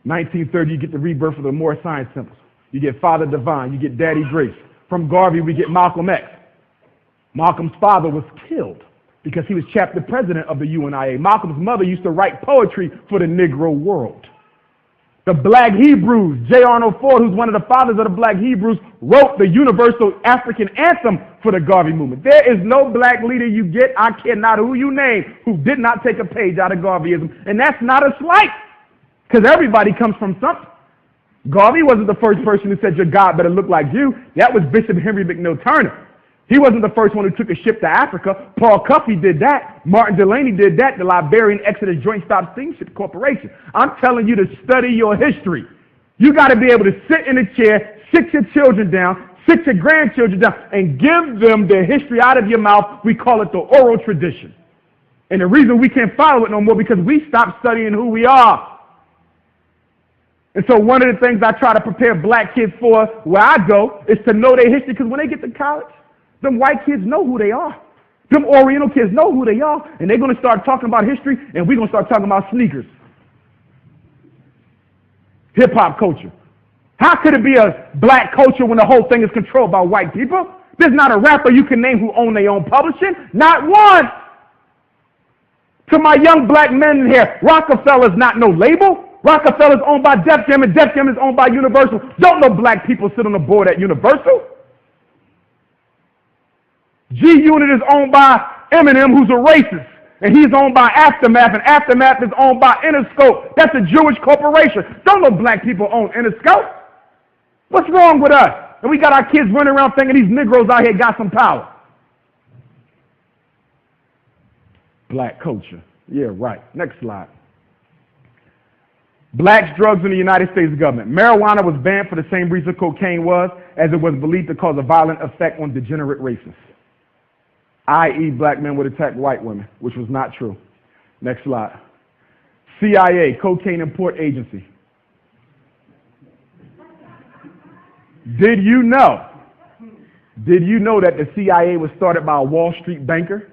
1930, you get the rebirth of the Moore Science Temples. You get Father Divine, you get Daddy Grace. From Garvey, we get Malcolm X. Malcolm's father was killed because he was chapter president of the UNIA. Malcolm's mother used to write poetry for the Negro world. The Black Hebrews, J. Arnold Ford, who's one of the fathers of the Black Hebrews, wrote the universal African anthem for the Garvey movement. There is no black leader you get, I care not who you name, who did not take a page out of Garveyism. And that's not a slight, because everybody comes from something. Garvey wasn't the first person who said your God better look like you. That was Bishop Henry McNeill Turner. He wasn't the first one who took a ship to Africa. Paul Cuffey did that. Martin Delaney did that. The Liberian Exodus Joint Stop Steamship Corporation. I'm telling you to study your history. You got to be able to sit in a chair, sit your children down, sit your grandchildren down, and give them the history out of your mouth. We call it the oral tradition. And the reason we can't follow it no more because we stopped studying who we are. And so one of the things I try to prepare black kids for where I go is to know their history, because when they get to college, them white kids know who they are. Them Oriental kids know who they are, and they're going to start talking about history, and we're going to start talking about sneakers. Hip-hop culture. How could it be a black culture when the whole thing is controlled by white people? There's not a rapper you can name who own their own publishing. Not one. To my young black men in here, Rockefeller's not no label. Rockefeller's owned by Def Jam, and Def Jam is owned by Universal. Don't no black people sit on the board at Universal. G-Unit is owned by Eminem, who's a racist, and he's owned by Aftermath, and Aftermath is owned by Interscope. That's a Jewish corporation. Don't no black people own Interscope. What's wrong with us? And we got our kids running around thinking these Negroes out here got some power. Black culture. Yeah, right. Next slide. Blacks, drugs in the United States government. Marijuana was banned for the same reason cocaine was, as it was believed to cause a violent effect on degenerate races, i.e. black men would attack white women, which was not true. Next slide. CIA, Cocaine Import Agency. Did you know that the CIA was started by a Wall Street banker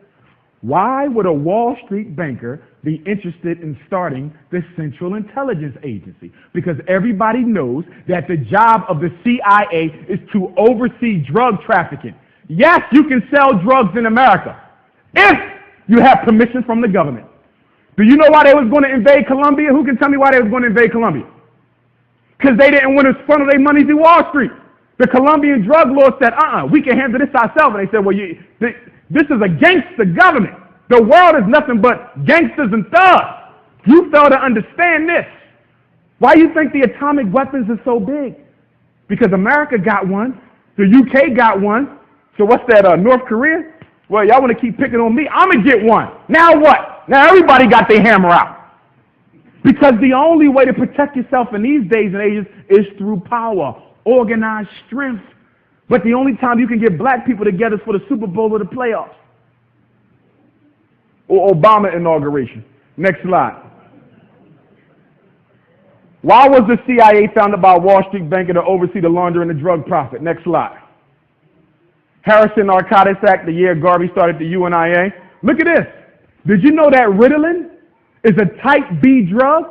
Why would a Wall Street banker be interested in starting the Central Intelligence Agency? Because everybody knows that the job of the CIA is to oversee drug trafficking. Yes, you can sell drugs in America if you have permission from the government. Do you know why they was going to invade Colombia? Who can tell me why they was going to invade Colombia? Because they didn't want to funnel their money through Wall Street. The Colombian drug lord said, we can handle this ourselves. And they said, well, this is a gangster government. The world is nothing but gangsters and thugs. You fail to understand this. Why do you think the atomic weapons are so big? Because America got one. The UK got one. So what's that, North Korea? Well, y'all want to keep picking on me? I'm going to get one. Now what? Now everybody got their hammer out. Because the only way to protect yourself in these days and ages is through power, organized strength. But the only time you can get black people together is for the Super Bowl or the playoffs. Or Obama inauguration. Next slide. Why was the CIA founded by a Wall Street banker to oversee the laundering of drug profit? Next slide. Harrison Narcotics Act, the year Garvey started the UNIA. Look at this. Did you know that Ritalin is a type B drug?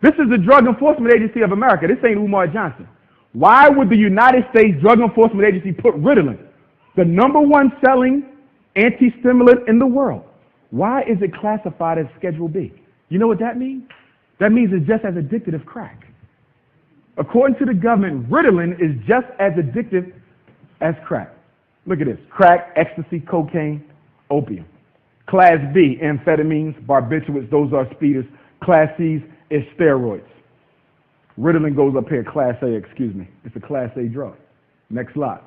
This is the Drug Enforcement Agency of America. This ain't Umar Johnson. Why would the United States Drug Enforcement Agency put Ritalin, the #1 selling anti-stimulant in the world? Why is it classified as Schedule B? You know what that means? That means it's just as addictive as crack. According to the government, Ritalin is just as addictive as crack. Look at this. Crack, ecstasy, cocaine, opium. Class B, amphetamines, barbiturates, those are speeders. Class C is steroids. Ritalin goes up here, Class A, excuse me. It's a Class A drug. Next slide.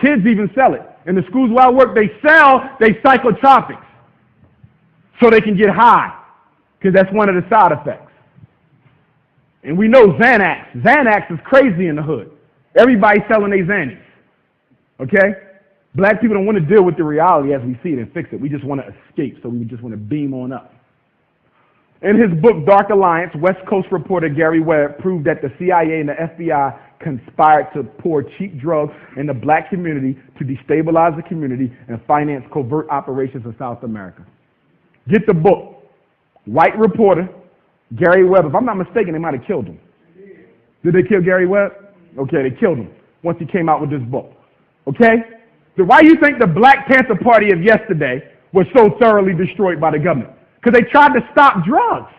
Kids even sell it. In the schools where I work, they sell they psychotropics so they can get high, because that's one of the side effects. And we know Xanax. Xanax is crazy in the hood. Everybody's selling their Xanax. Okay? Black people don't want to deal with the reality as we see it and fix it. We just want to escape, so we just want to beam on up. In his book, Dark Alliance, West Coast reporter Gary Webb proved that the CIA and the FBI conspired to pour cheap drugs in the black community to destabilize the community and finance covert operations in South America. Get the book. White reporter, Gary Webb. If I'm not mistaken, they might have killed him. Did they kill Gary Webb? Okay, they killed him once he came out with this book. Okay? So why do you think the Black Panther Party of yesterday was so thoroughly destroyed by the government? Because they tried to stop drugs.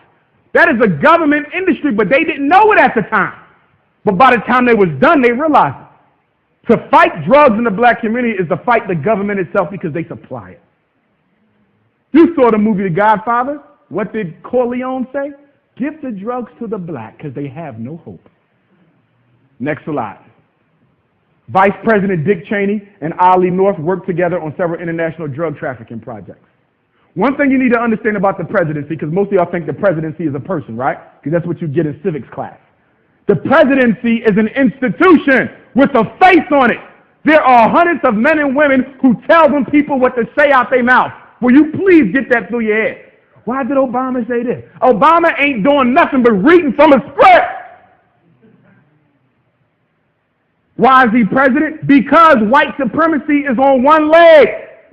That is a government industry, but they didn't know it at the time. But by the time they was done, they realized it. To fight drugs in the black community is to fight the government itself because they supply it. You saw the movie The Godfather. What did Corleone say? Give the drugs to the black because they have no hope. Next slide. Vice President Dick Cheney and Ollie North worked together on several international drug trafficking projects. One thing you need to understand about the presidency, because most of y'all think the presidency is a person, right? Because that's what you get in civics class. The presidency is an institution with a face on it. There are hundreds of men and women who tell them people what to say out their mouth. Will you please get that through your head? Why did Obama say this? Obama ain't doing nothing but reading from a script. Why is he president? Because white supremacy is on one leg.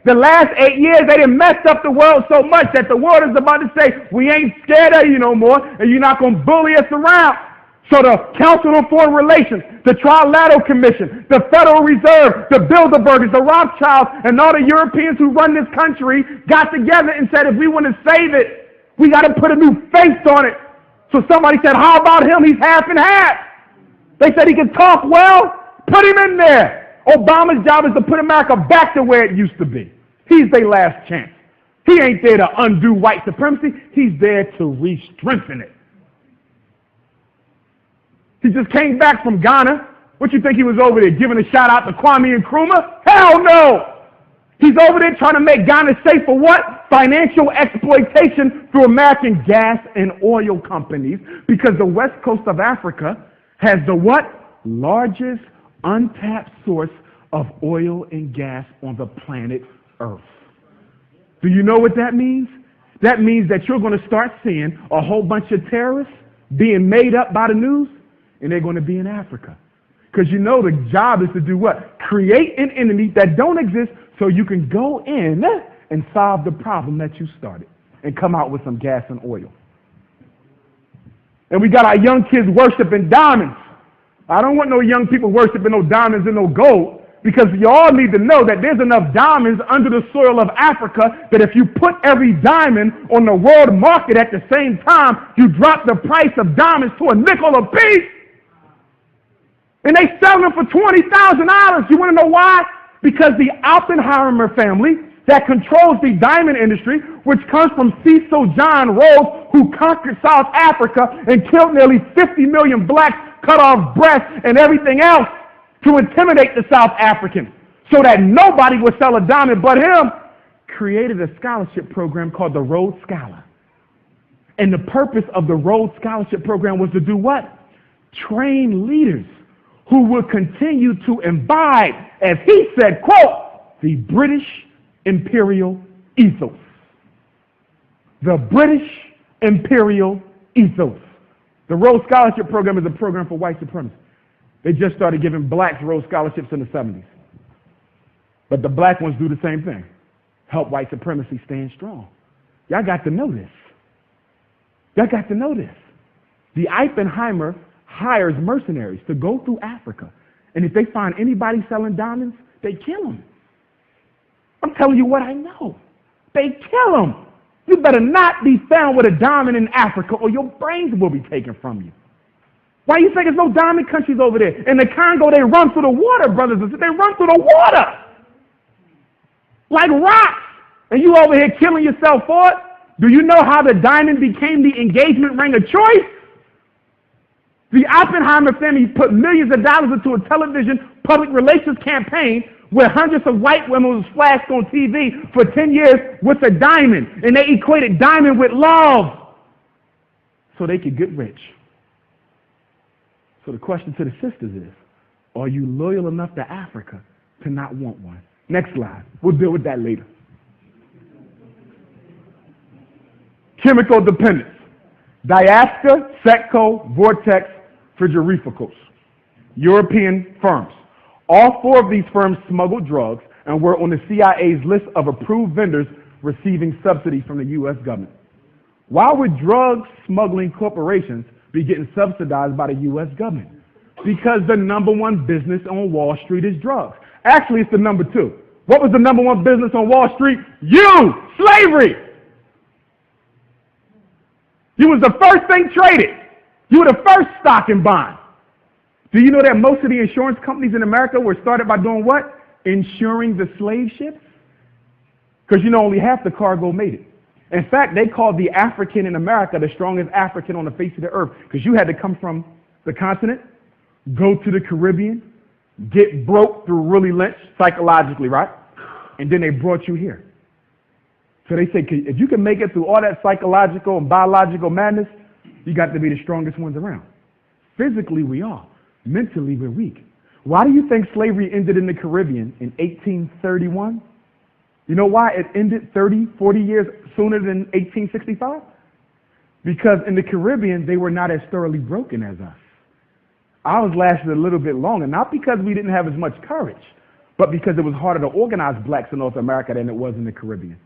The last 8 years, they done messed up the world so much that the world is about to say, we ain't scared of you no more, and you're not going to bully us around. So the Council on Foreign Relations, the Trilateral Commission, the Federal Reserve, the Bilderbergers, the Rothschilds, and all the Europeans who run this country got together and said, if we want to save it, we got to put a new face on it. So somebody said, how about him? He's half and half. They said he can talk well. Put him in there. Obama's job is to put America back to where it used to be. He's their last chance. He ain't there to undo white supremacy. He's there to re-strengthen it. He just came back from Ghana. What you think he was over there giving a shout out to Kwame Nkrumah? Hell no! He's over there trying to make Ghana safe for what? Financial exploitation through American gas and oil companies, because the west coast of Africa has the what? Largest untapped source of oil and gas on the planet Earth. Do you know what that means? That means that you're going to start seeing a whole bunch of terrorists being made up by the news, and they're going to be in Africa. Because you know the job is to do what? Create an enemy that don't exist so you can go in and solve the problem that you started and come out with some gas and oil. And we got our young kids worshiping diamonds. I don't want no young people worshiping no diamonds and no gold, because you all need to know that there's enough diamonds under the soil of Africa that if you put every diamond on the world market at the same time, you drop the price of diamonds to a nickel a piece. And they sell them for $20,000. You want to know why? Because the Oppenheimer family that controls the diamond industry, which comes from Cecil John Rhodes, who conquered South Africa and killed nearly 50 million blacks, cut off breasts and everything else to intimidate the South Africans so that nobody would sell a diamond but him, created a scholarship program called the Rhodes Scholar. And the purpose of the Rhodes Scholarship program was to do what? Train leaders who would continue to imbibe, as he said, quote, the British imperial ethos. The British imperial ethos. The Rhodes Scholarship Program is a program for white supremacy. They just started giving blacks Rhodes Scholarships in the 70s. But the black ones do the same thing. Help white supremacy stand strong. Y'all got to know this. Y'all got to know this. The Oppenheimer hires mercenaries to go through Africa. And if they find anybody selling diamonds, they kill them. I'm telling you what I know. They kill them. You better not be found with a diamond in Africa or your brains will be taken from you. Why you think there's no diamond countries over there? In the Congo, they run through the water, brothers and sisters. They run through the water like rocks. And you over here killing yourself for it? Do you know how the diamond became the engagement ring of choice? The Oppenheimer family put millions of dollars into a television public relations campaign where hundreds of white women was flashed on TV for 10 years with a diamond. And they equated diamond with love so they could get rich. So the question to the sisters is, are you loyal enough to Africa to not want one? Next slide. We'll deal with that later. Chemical dependence. Diaster, Setco, Vortex, Frigorificals. European firms. All four of these firms smuggled drugs and were on the CIA's list of approved vendors receiving subsidies from the U.S. government. Why would drug smuggling corporations be getting subsidized by the U.S. government? Because the number one business on Wall Street is drugs. Actually, it's the number two. What was the number one business on Wall Street? Slavery. You was the first thing traded. You were the first stock in bond. Do you know that most of the insurance companies in America were started by doing what? Insuring the slave ships? Because you know only half the cargo made it. In fact, they called the African in America the strongest African on the face of the earth, because you had to come from the continent, go to the Caribbean, get broke through Willie Lynch psychologically, right? And then they brought you here. So they say, if you can make it through all that psychological and biological madness, you got to be the strongest ones around. Physically, we are. Mentally, we're weak. Why do you think slavery ended in the Caribbean in 1831? You know why it ended 30, 40 years sooner than 1865? Because in the Caribbean, they were not as thoroughly broken as us. Ours lasted a little bit longer, not because we didn't have as much courage, but because it was harder to organize blacks in North America than it was in the Caribbean.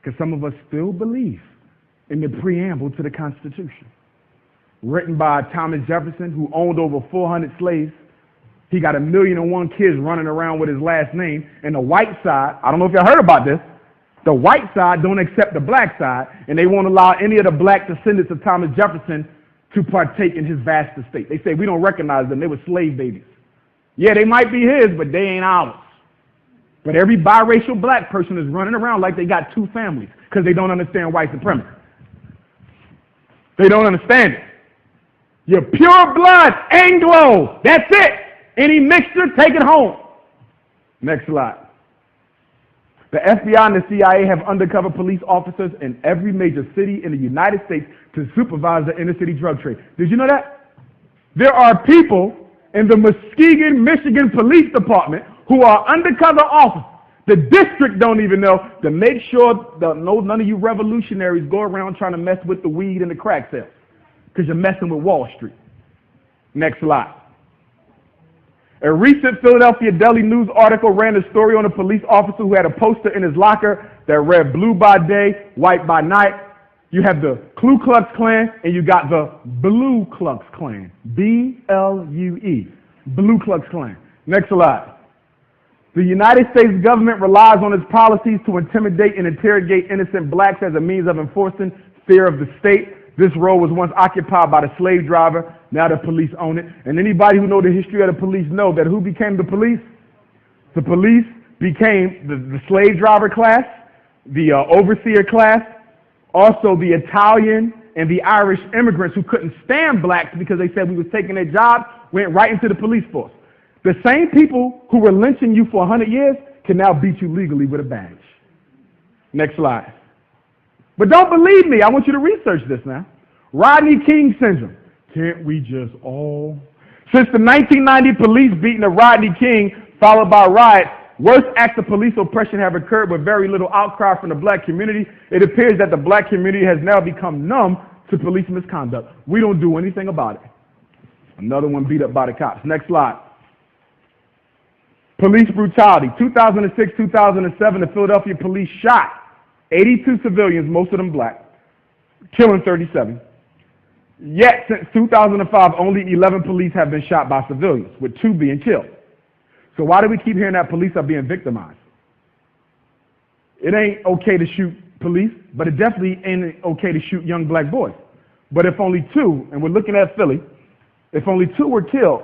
Because some of us still believe in the preamble to the Constitution, written by Thomas Jefferson, who owned over 400 slaves. He got 1,000,001 kids running around with his last name. And the white side, I don't know if y'all heard about this, the white side don't accept the black side, and they won't allow any of the black descendants of Thomas Jefferson to partake in his vast estate. They say, we don't recognize them. They were slave babies. Yeah, they might be his, but they ain't ours. But every biracial black person is running around like they got two families because they don't understand white supremacy. They don't understand it. You're pure blood, Anglo. That's it. Any mixture, take it home. Next slide. The FBI and the CIA have undercover police officers in every major city in the United States to supervise the inner city drug trade. Did you know that? There are people in the Muskegon, Michigan Police Department who are undercover officers. The district don't even know, to make sure that none of you revolutionaries go around trying to mess with the weed and the crack sales, because you're messing with Wall Street. Next slide. A recent Philadelphia Daily News article ran a story on a police officer who had a poster in his locker that read blue by day, white by night. You have the Ku Klux Klan and you got the Blue Klux Klan. B-L-U-E. Blue Klux Klan. Next slide. The United States government relies on its policies to intimidate and interrogate innocent blacks as a means of enforcing fear of the state. This role was once occupied by the slave driver. Now the police own it. And anybody who knows the history of the police know that who became the police? The police became the slave driver class, the overseer class, also the Italian and the Irish immigrants who couldn't stand blacks because they said we was taking their jobs, went right into the police force. The same people who were lynching you for 100 years can now beat you legally with a badge. Next slide. But don't believe me. I want you to research this now. Rodney King syndrome. Can't we just all? Since the 1990 police beating of Rodney King, followed by riots, worse acts of police oppression have occurred with very little outcry from the black community. It appears that the black community has now become numb to police misconduct. We don't do anything about it. Another one beat up by the cops. Next slide. Police brutality. 2006, 2007, the Philadelphia police shot 82 civilians, most of them black, killing 37. Yet, since 2005, only 11 police have been shot by civilians, with 2 being killed. So why do we keep hearing that police are being victimized? It ain't okay to shoot police, but it definitely ain't okay to shoot young black boys. But if only 2, and we're looking at Philly, if only 2 were killed,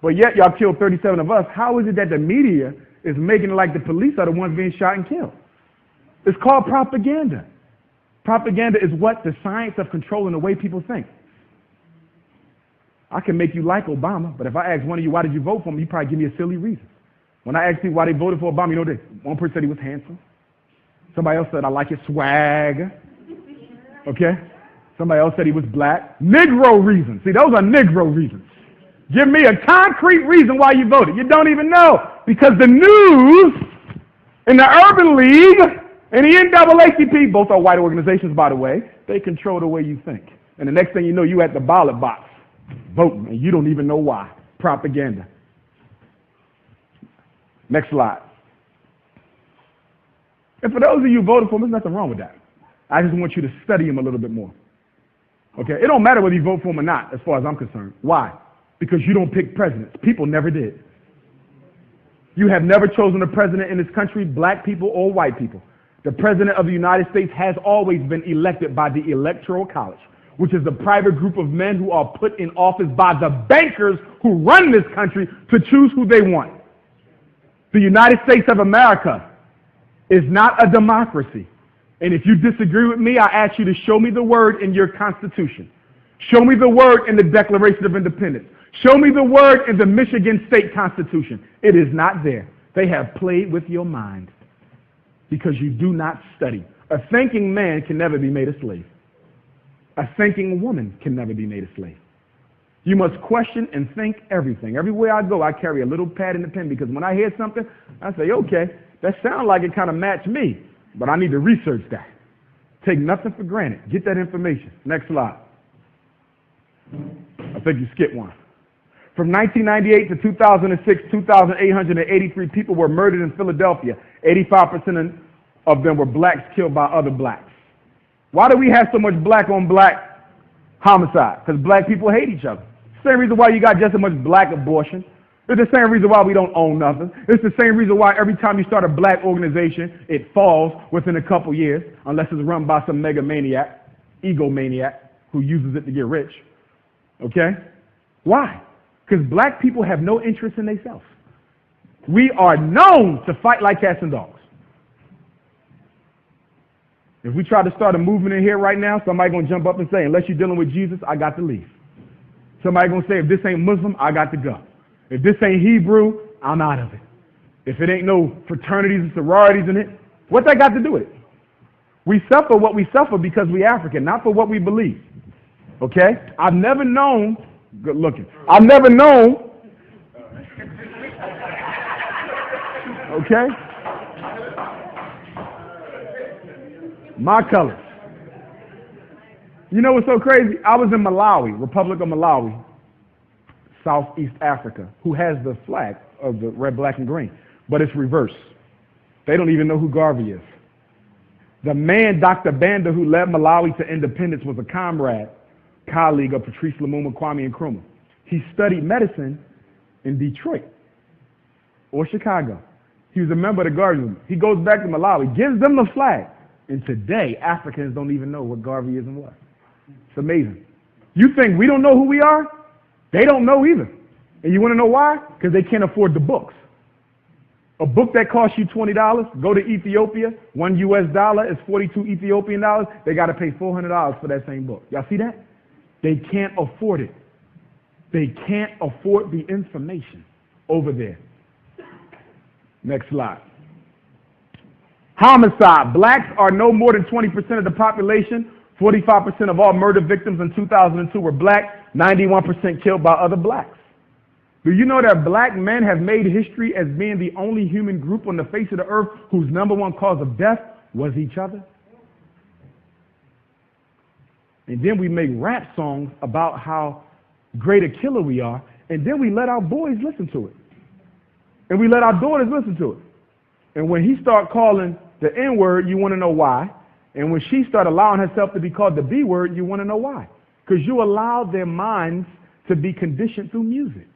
but yet y'all killed 37 of us, how is it that the media is making it like the police are the ones being shot and killed? It's called propaganda. Propaganda is what? The science of controlling the way people think. I can make you like Obama, but if I ask one of you, why did you vote for him, you probably give me a silly reason. When I ask people why they voted for Obama, you know this. One person said he was handsome. Somebody else said, I like his swag. Okay? Somebody else said he was black. Negro reasons. See, those are Negro reasons. Give me a concrete reason why you voted. You don't even know. Because the news and the Urban League and the NAACP, both are white organizations, by the way, they control the way you think. And the next thing you know, you at the ballot box voting, and you don't even know why. Propaganda. Next slide. And for those of you who voted for him, there's nothing wrong with that. I just want you to study him a little bit more. Okay? It don't matter whether you vote for him or not, as far as I'm concerned. Why? Because you don't pick presidents. People never did. You have never chosen a president in this country, black people or white people. The president of the United States has always been elected by the Electoral College, which is the private group of men who are put in office by the bankers who run this country to choose who they want. The United States of America is not a democracy. And if you disagree with me, I ask you to show me the word in your Constitution. Show me the word in the Declaration of Independence. Show me the word in the Michigan State Constitution. It is not there. They have played with your mind because you do not study. A thinking man can never be made a slave. A thinking woman can never be made a slave. You must question and think everything. Everywhere I go, I carry a little pad and a pen because when I hear something, I say, okay, that sounds like it kind of matched me, but I need to research that. Take nothing for granted. Get that information. Next slide. I think you skipped one. From 1998 to 2006, 2,883 people were murdered in Philadelphia. 85% of them were blacks killed by other blacks. Why do we have so much black on black homicide? Because black people hate each other. Same reason why you got just as much black abortion. It's the same reason why we don't own nothing. It's the same reason why every time you start a black organization, it falls within a couple years, unless it's run by some megamaniac, egomaniac, who uses it to get rich. Okay? Why? Because black people have no interest in themselves. We are known to fight like cats and dogs. If we try to start a movement in here right now, somebody going to jump up and say, unless you're dealing with Jesus, I got to leave. Somebody going to say, if this ain't Muslim, I got to go. If this ain't Hebrew, I'm out of it. If it ain't no fraternities and sororities in it, what's that got to do with it? We suffer what we suffer because we African, not for what we believe. Okay? I've never known, good looking, I've never known, okay? My colors. You know what's so crazy? I was in Malawi, Republic of Malawi, Southeast Africa, who has the flag of the red, black, and green, but it's reversed. They don't even know who Garvey is. The man, Dr. Banda, who led Malawi to independence, was a comrade, colleague of Patrice Lumumba, Kwame Nkrumah. He studied medicine in Detroit or Chicago. He was a member of the Garvey movement. He goes back to Malawi, gives them the flag, and today Africans don't even know what Garvey is and what. It's amazing. You think we don't know who we are? They don't know either. And you want to know why? Because they can't afford the books. A book that costs you $20, go to Ethiopia, $1 US is 42 Ethiopian dollars. They got to pay $400 for that same book. Y'all see that? They can't afford it. They can't afford the information over there. Next slide. Homicide. Blacks are no more than 20% of the population. 45% of all murder victims in 2002 were black. 91% killed by other blacks. Do you know that black men have made history as being the only human group on the face of the earth whose #1 cause of death was each other? And then we make rap songs about how great a killer we are, and then we let our boys listen to it. And we let our daughters listen to it. And when he start calling the N-word, you want to know why. And when she start allowing herself to be called the B-word, you want to know why. Because you allow their minds to be conditioned through music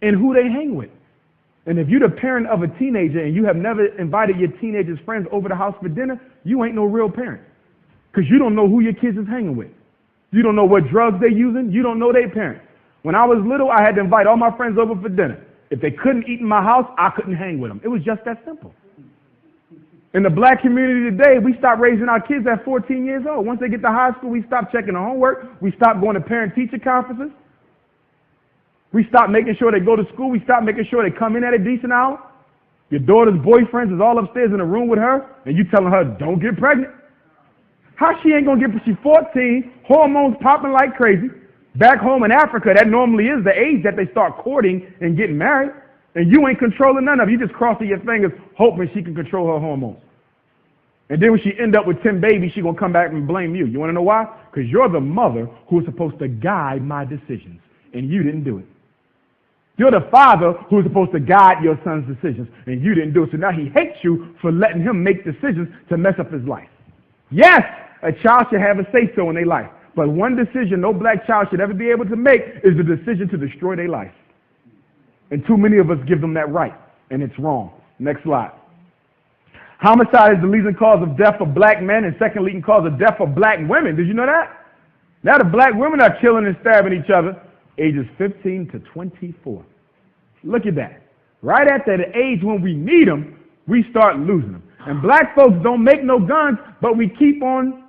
and who they hang with. And if you're the parent of a teenager and you have never invited your teenager's friends over the house for dinner, you ain't no real parent. Because you don't know who your kids is hanging with. You don't know what drugs they're using. You don't know their parents. When I was little, I had to invite all my friends over for dinner. If they couldn't eat in my house, I couldn't hang with them. It was just that simple. In the black community today, we stop raising our kids at 14 years old. Once they get to high school, we stop checking the homework. We stop going to parent-teacher conferences. We stop making sure they go to school. We stop making sure they come in at a decent hour. Your daughter's boyfriend is all upstairs in a room with her, and you telling her, don't get pregnant. How she ain't going to get, she's 14, hormones popping like crazy. Back home in Africa, that normally is the age that they start courting and getting married. And you ain't controlling none of it. You just crossing your fingers, hoping she can control her hormones. And then when she end up with 10 babies, she going to come back and blame you. You want to know why? Because you're the mother who is supposed to guide my decisions, and you didn't do it. You're the father who is supposed to guide your son's decisions, and you didn't do it. So now he hates you for letting him make decisions to mess up his life. Yes, a child should have a say-so in their life. But one decision no black child should ever be able to make is the decision to destroy their life. And too many of us give them that right, and it's wrong. Next slide. Homicide is the leading cause of death for black men and second leading cause of death for black women. Did you know that? Now the black women are killing and stabbing each other, ages 15 to 24. Look at that. Right at that age when we need them, we start losing them. And black folks don't make no guns, but we keep on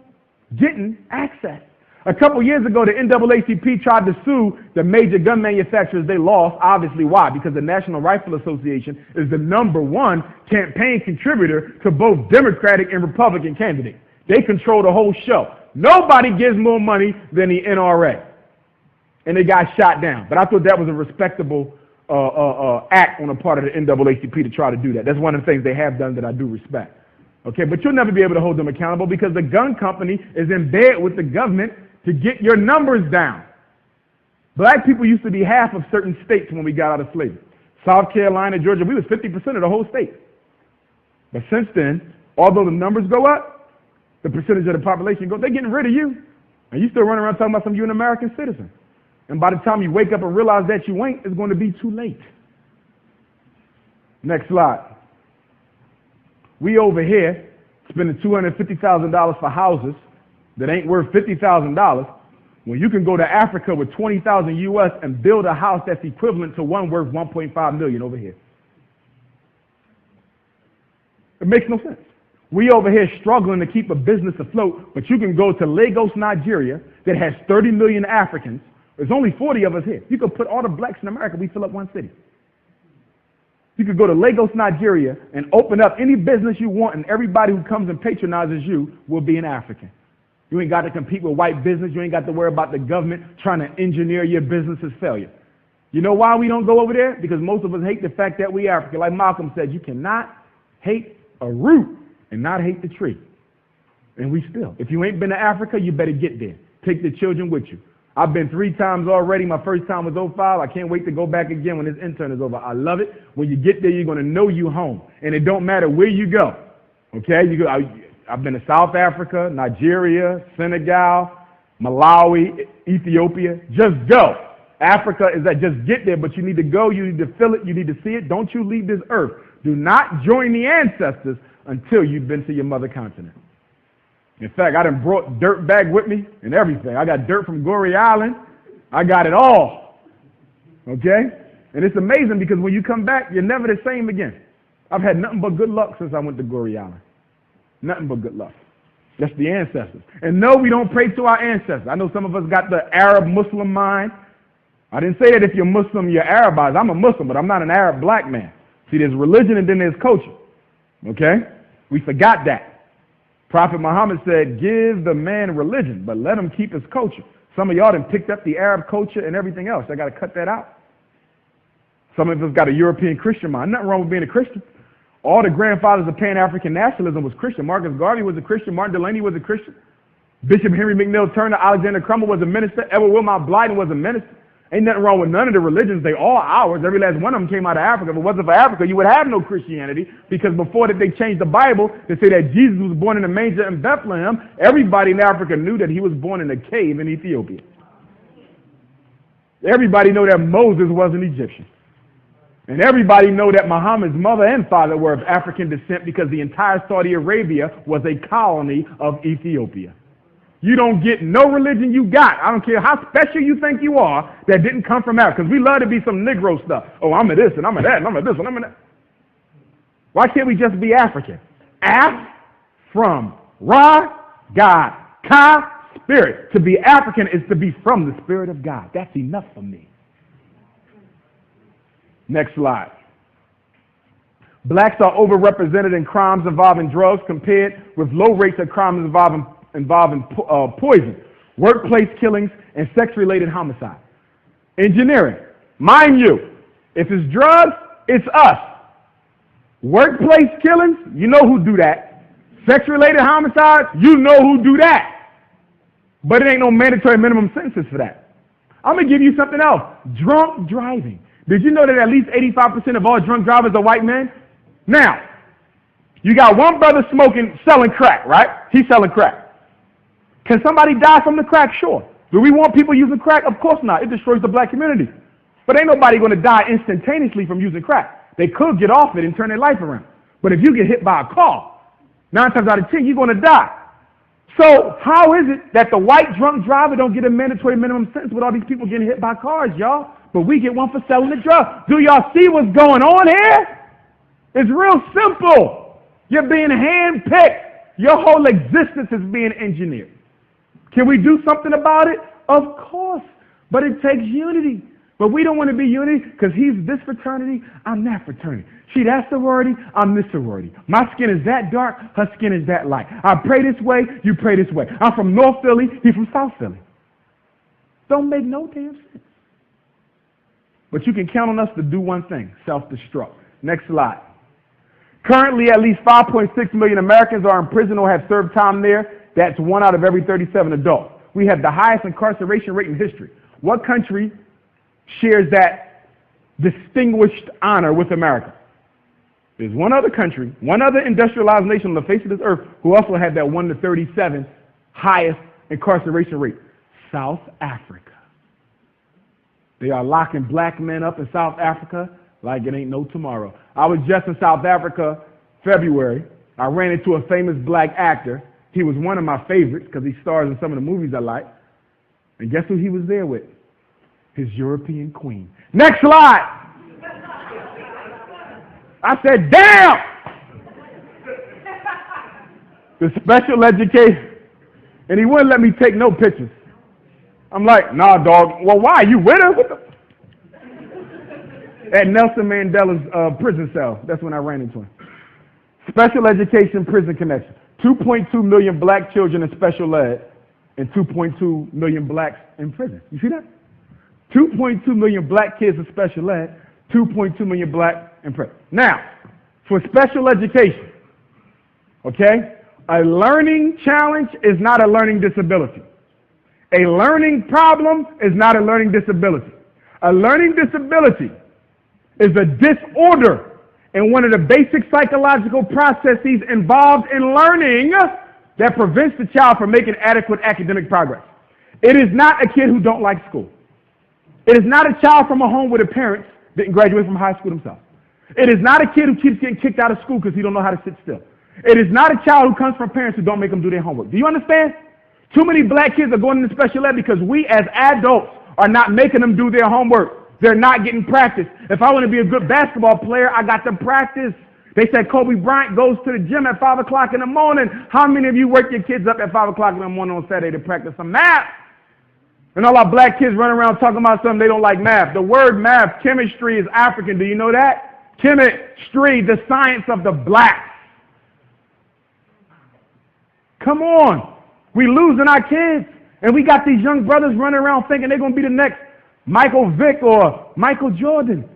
getting access. A couple years ago, the NAACP tried to sue the major gun manufacturers. They lost. Obviously, why? Because the National Rifle Association is the #1 campaign contributor to both Democratic and Republican candidates. They control the whole show. Nobody gives more money than the NRA. And they got shot down. But I thought that was a respectable act on the part of the NAACP to try to do that. That's one of the things they have done that I do respect. Okay, but you'll never be able to hold them accountable because the gun company is in bed with the government to get your numbers down. Black people used to be half of certain states when we got out of slavery. South Carolina, Georgia, we was 50% of the whole state. But since then, although the numbers go up, the percentage of the population goes, they're getting rid of you. And you still running around talking about you're an American citizen. And by the time you wake up and realize that you ain't, it's going to be too late. Next slide. We over here spending $250,000 for houses that ain't worth $50,000 when you can go to Africa with 20,000 US and build a house that's equivalent to one worth 1.5 million over here. It makes no sense. We over here struggling to keep a business afloat, but you can go to Lagos, Nigeria that has 30 million Africans. There's only 40 of us here. You could put all the blacks in America, we fill up one city. You could go to Lagos, Nigeria and open up any business you want, and everybody who comes and patronizes you will be an African. You ain't got to compete with white business. You ain't got to worry about the government trying to engineer your business's failure. You know why we don't go over there? Because most of us hate the fact that we African. Like Malcolm said, you cannot hate a root and not hate the tree. And we still. If you ain't been to Africa, you better get there. Take the children with you. I've been 3 times already. My first time was '05. I can't wait to go back again when this intern is over. I love it. When you get there, you're going to know you home. And it don't matter where you go. Okay? I've been to South Africa, Nigeria, Senegal, Malawi, Ethiopia. Just go. Africa is that just get there, but you need to go. You need to feel it. You need to see it. Don't you leave this earth. Do not join the ancestors until you've been to your mother continent. In fact, I done brought dirt back with me and everything. I got dirt from Goree Island. I got it all. Okay? And it's amazing because when you come back, you're never the same again. I've had nothing but good luck since I went to Goree Island. Nothing but good luck. That's the ancestors. And no, we don't pray to our ancestors. I know some of us got the Arab Muslim mind. I didn't say that if you're Muslim, you're Arabized. I'm a Muslim, but I'm not an Arab black man. See, there's religion and then there's culture. Okay? We forgot that. Prophet Muhammad said, give the man religion, but let him keep his culture. Some of y'all done picked up the Arab culture and everything else. I got to cut that out. Some of us got a European Christian mind. Nothing wrong with being a Christian. All the grandfathers of Pan-African nationalism was Christian. Marcus Garvey was a Christian. Martin Delany was a Christian. Bishop Henry McNeil Turner, Alexander Crummell was a minister. Edward Wilmot Blyden was a minister. Ain't nothing wrong with none of the religions. They all ours. Every last one of them came out of Africa. If it wasn't for Africa, you would have no Christianity, because before that they changed the Bible to say that Jesus was born in a manger in Bethlehem. Everybody in Africa knew that he was born in a cave in Ethiopia. Everybody knew that Moses was an Egyptian. And everybody know that Muhammad's mother and father were of African descent, because the entire Saudi Arabia was a colony of Ethiopia. You don't get no religion you got. I don't care how special you think you are that didn't come from Africa. Because we love to be some Negro stuff. Oh, I'm a this and I'm a that and I'm a this and I'm a that. Why can't we just be African? Af from Ra, God, Ka, spirit. To be African is to be from the spirit of God. That's enough for me. Next slide. Blacks are overrepresented in crimes involving drugs compared with low rates of crimes involving poison, workplace killings, and sex-related homicide. Engineering. Mind you, if it's drugs, it's us. Workplace killings, you know who do that. Sex-related homicides, you know who do that. But it ain't no mandatory minimum sentences for that. I'm going to give you something else. Drunk driving. Did you know that at least 85% of all drunk drivers are white men? Now, you got one brother selling crack, right? He's selling crack. Can somebody die from the crack? Sure. Do we want people using crack? Of course not. It destroys the black community. But ain't nobody going to die instantaneously from using crack. They could get off it and turn their life around. But if you get hit by a car, 9 times out of 10, you're going to die. So how is it that the white drunk driver don't get a mandatory minimum sentence with all these people getting hit by cars, y'all? But we get one for selling the drug. Do y'all see what's going on here? It's real simple. You're being handpicked. Your whole existence is being engineered. Can we do something about it? Of course. But it takes unity. But we don't want to be unity because he's this fraternity, I'm that fraternity. She that sorority, I'm this sorority. My skin is that dark, her skin is that light. I pray this way, you pray this way. I'm from North Philly, he's from South Philly. Don't make no damn sense. But you can count on us to do one thing, self-destruct. Next slide. Currently, at least 5.6 million Americans are in prison or have served time there. That's 1 out of every 37 adults. We have the highest incarceration rate in history. What country shares that distinguished honor with America? There's one other country, one other industrialized nation on the face of this earth who also had that 1 to 37 highest incarceration rate. South Africa. They are locking black men up in South Africa like it ain't no tomorrow. I was just in South Africa February. I ran into a famous black actor. He was one of my favorites because he stars in some of the movies I like. And guess who he was there with? His European queen. Next slide. I said, damn! The special education. And he wouldn't let me take no pictures. I'm like, nah, dog. Well, why? You with her? What the? At Nelson Mandela's prison cell. That's when I ran into him. Special education prison connection. 2.2 million black children in special ed and 2.2 million blacks in prison. You see that? 2.2 million black kids in special ed, 2.2 million black in prison. Now, for special education, okay, a learning challenge is not a learning disability. A learning problem is not a learning disability. A learning disability is a disorder in one of the basic psychological processes involved in learning that prevents the child from making adequate academic progress. It is not a kid who don't like school. It is not a child from a home where the parents didn't graduate from high school themselves. It is not a kid who keeps getting kicked out of school because he don't know how to sit still. It is not a child who comes from parents who don't make them do their homework. Do you understand? Too many black kids are going into special ed because we as adults are not making them do their homework. They're not getting practice. If I want to be a good basketball player, I got to practice. They said Kobe Bryant goes to the gym at 5 o'clock in the morning. How many of you wake your kids up at 5 o'clock in the morning on Saturday to practice some math? And all our black kids running around talking about something they don't like math. The word math, chemistry, is African. Do you know that? Chemistry, the science of the blacks. Come on. We losing our kids. And we got these young brothers running around thinking they're going to be the next Michael Vick or Michael Jordan.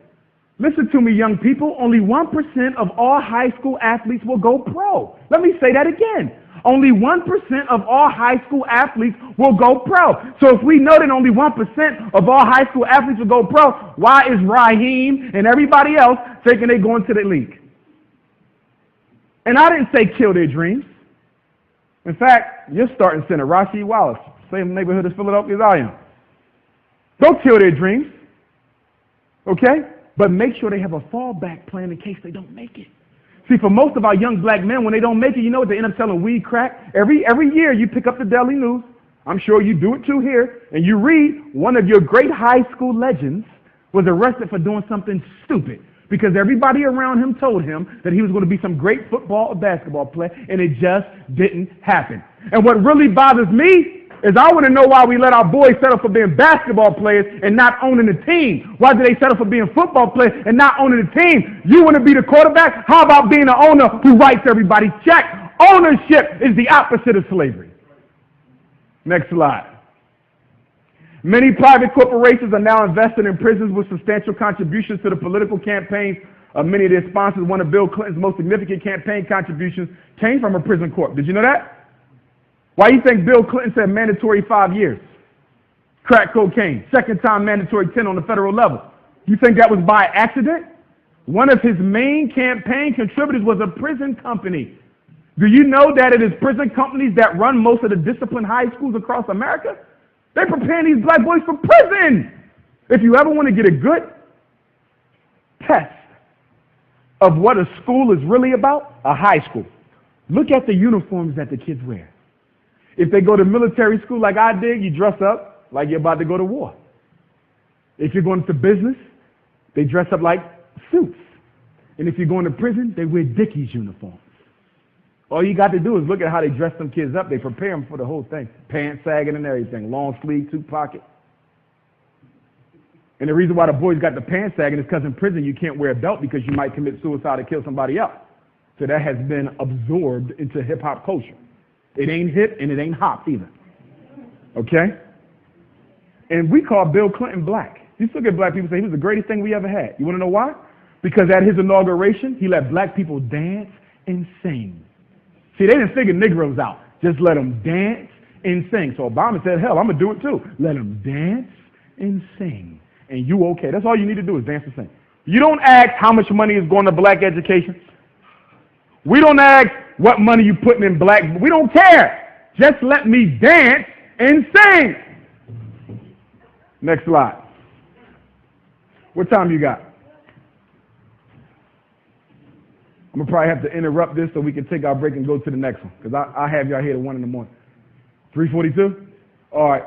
Listen to me, young people. Only 1% of all high school athletes will go pro. Let me say that again. Only 1% of all high school athletes will go pro. So if we know that only 1% of all high school athletes will go pro, why is Raheem and everybody else thinking they're going to the league? And I didn't say kill their dreams. In fact, your starting center, Rasheed Wallace, same neighborhood as Philadelphia as I am. Don't kill their dreams, okay? But make sure they have a fallback plan in case they don't make it. See, for most of our young black men, when they don't make it, you know what? They end up selling weed, crack. Every year you pick up the Daily News. I'm sure you do it too here. And you read one of your great high school legends was arrested for doing something stupid because everybody around him told him that he was going to be some great football or basketball player, and it just didn't happen. And what really bothers me is I want to know why we let our boys settle for being basketball players and not owning the team. Why do they settle for being football players and not owning the team? You want to be the quarterback? How about being the owner who writes everybody's check? Ownership is the opposite of slavery. Next slide. Many private corporations are now invested in prisons with substantial contributions to the political campaigns of many of their sponsors. One of Bill Clinton's most significant campaign contributions came from a prison corp. Did you know that? Why do you think Bill Clinton said mandatory 5 years? Crack cocaine, second time mandatory 10 on the federal level. You think that was by accident? One of his main campaign contributors was a prison company. Do you know that it is prison companies that run most of the disciplined high schools across America? They're preparing these black boys for prison. If you ever want to get a good test of what a school is really about, a high school, look at the uniforms that the kids wear. If they go to military school like I did, you dress up like you're about to go to war. If you're going to business, they dress up like suits. And if you're going to prison, they wear Dickies uniforms. All you got to do is look at how they dress them kids up. They prepare them for the whole thing. Pants sagging and everything. Long sleeve, 2 pocket. And the reason why the boys got the pants sagging is because in prison you can't wear a belt because you might commit suicide or kill somebody else. So that has been absorbed into hip-hop culture. It ain't hip and it ain't hop either. Okay? And we call Bill Clinton black. You still get black people say he was the greatest thing we ever had. You want to know why? Because at his inauguration, he let black people dance and sing. See, they didn't figure Negroes out. Just let them dance and sing. So Obama said, hell, I'm going to do it too. Let them dance and sing. And you okay. That's all you need to do is dance and sing. You don't ask how much money is going to black education. We don't ask what money you putting in black. We don't care. Just let me dance and sing. Next slide. What time you got? I'm going to probably have to interrupt this so we can take our break and go to the next one. Because I have y'all here at 1 in the morning. 3:42? All right.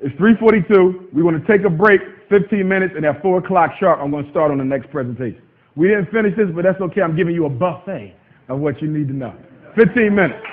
It's 3:42. We're going to take a break, 15 minutes, and at 4 o'clock sharp, I'm going to start on the next presentation. We didn't finish this, but that's okay. I'm giving you a buffet of what you need to know. 15 minutes.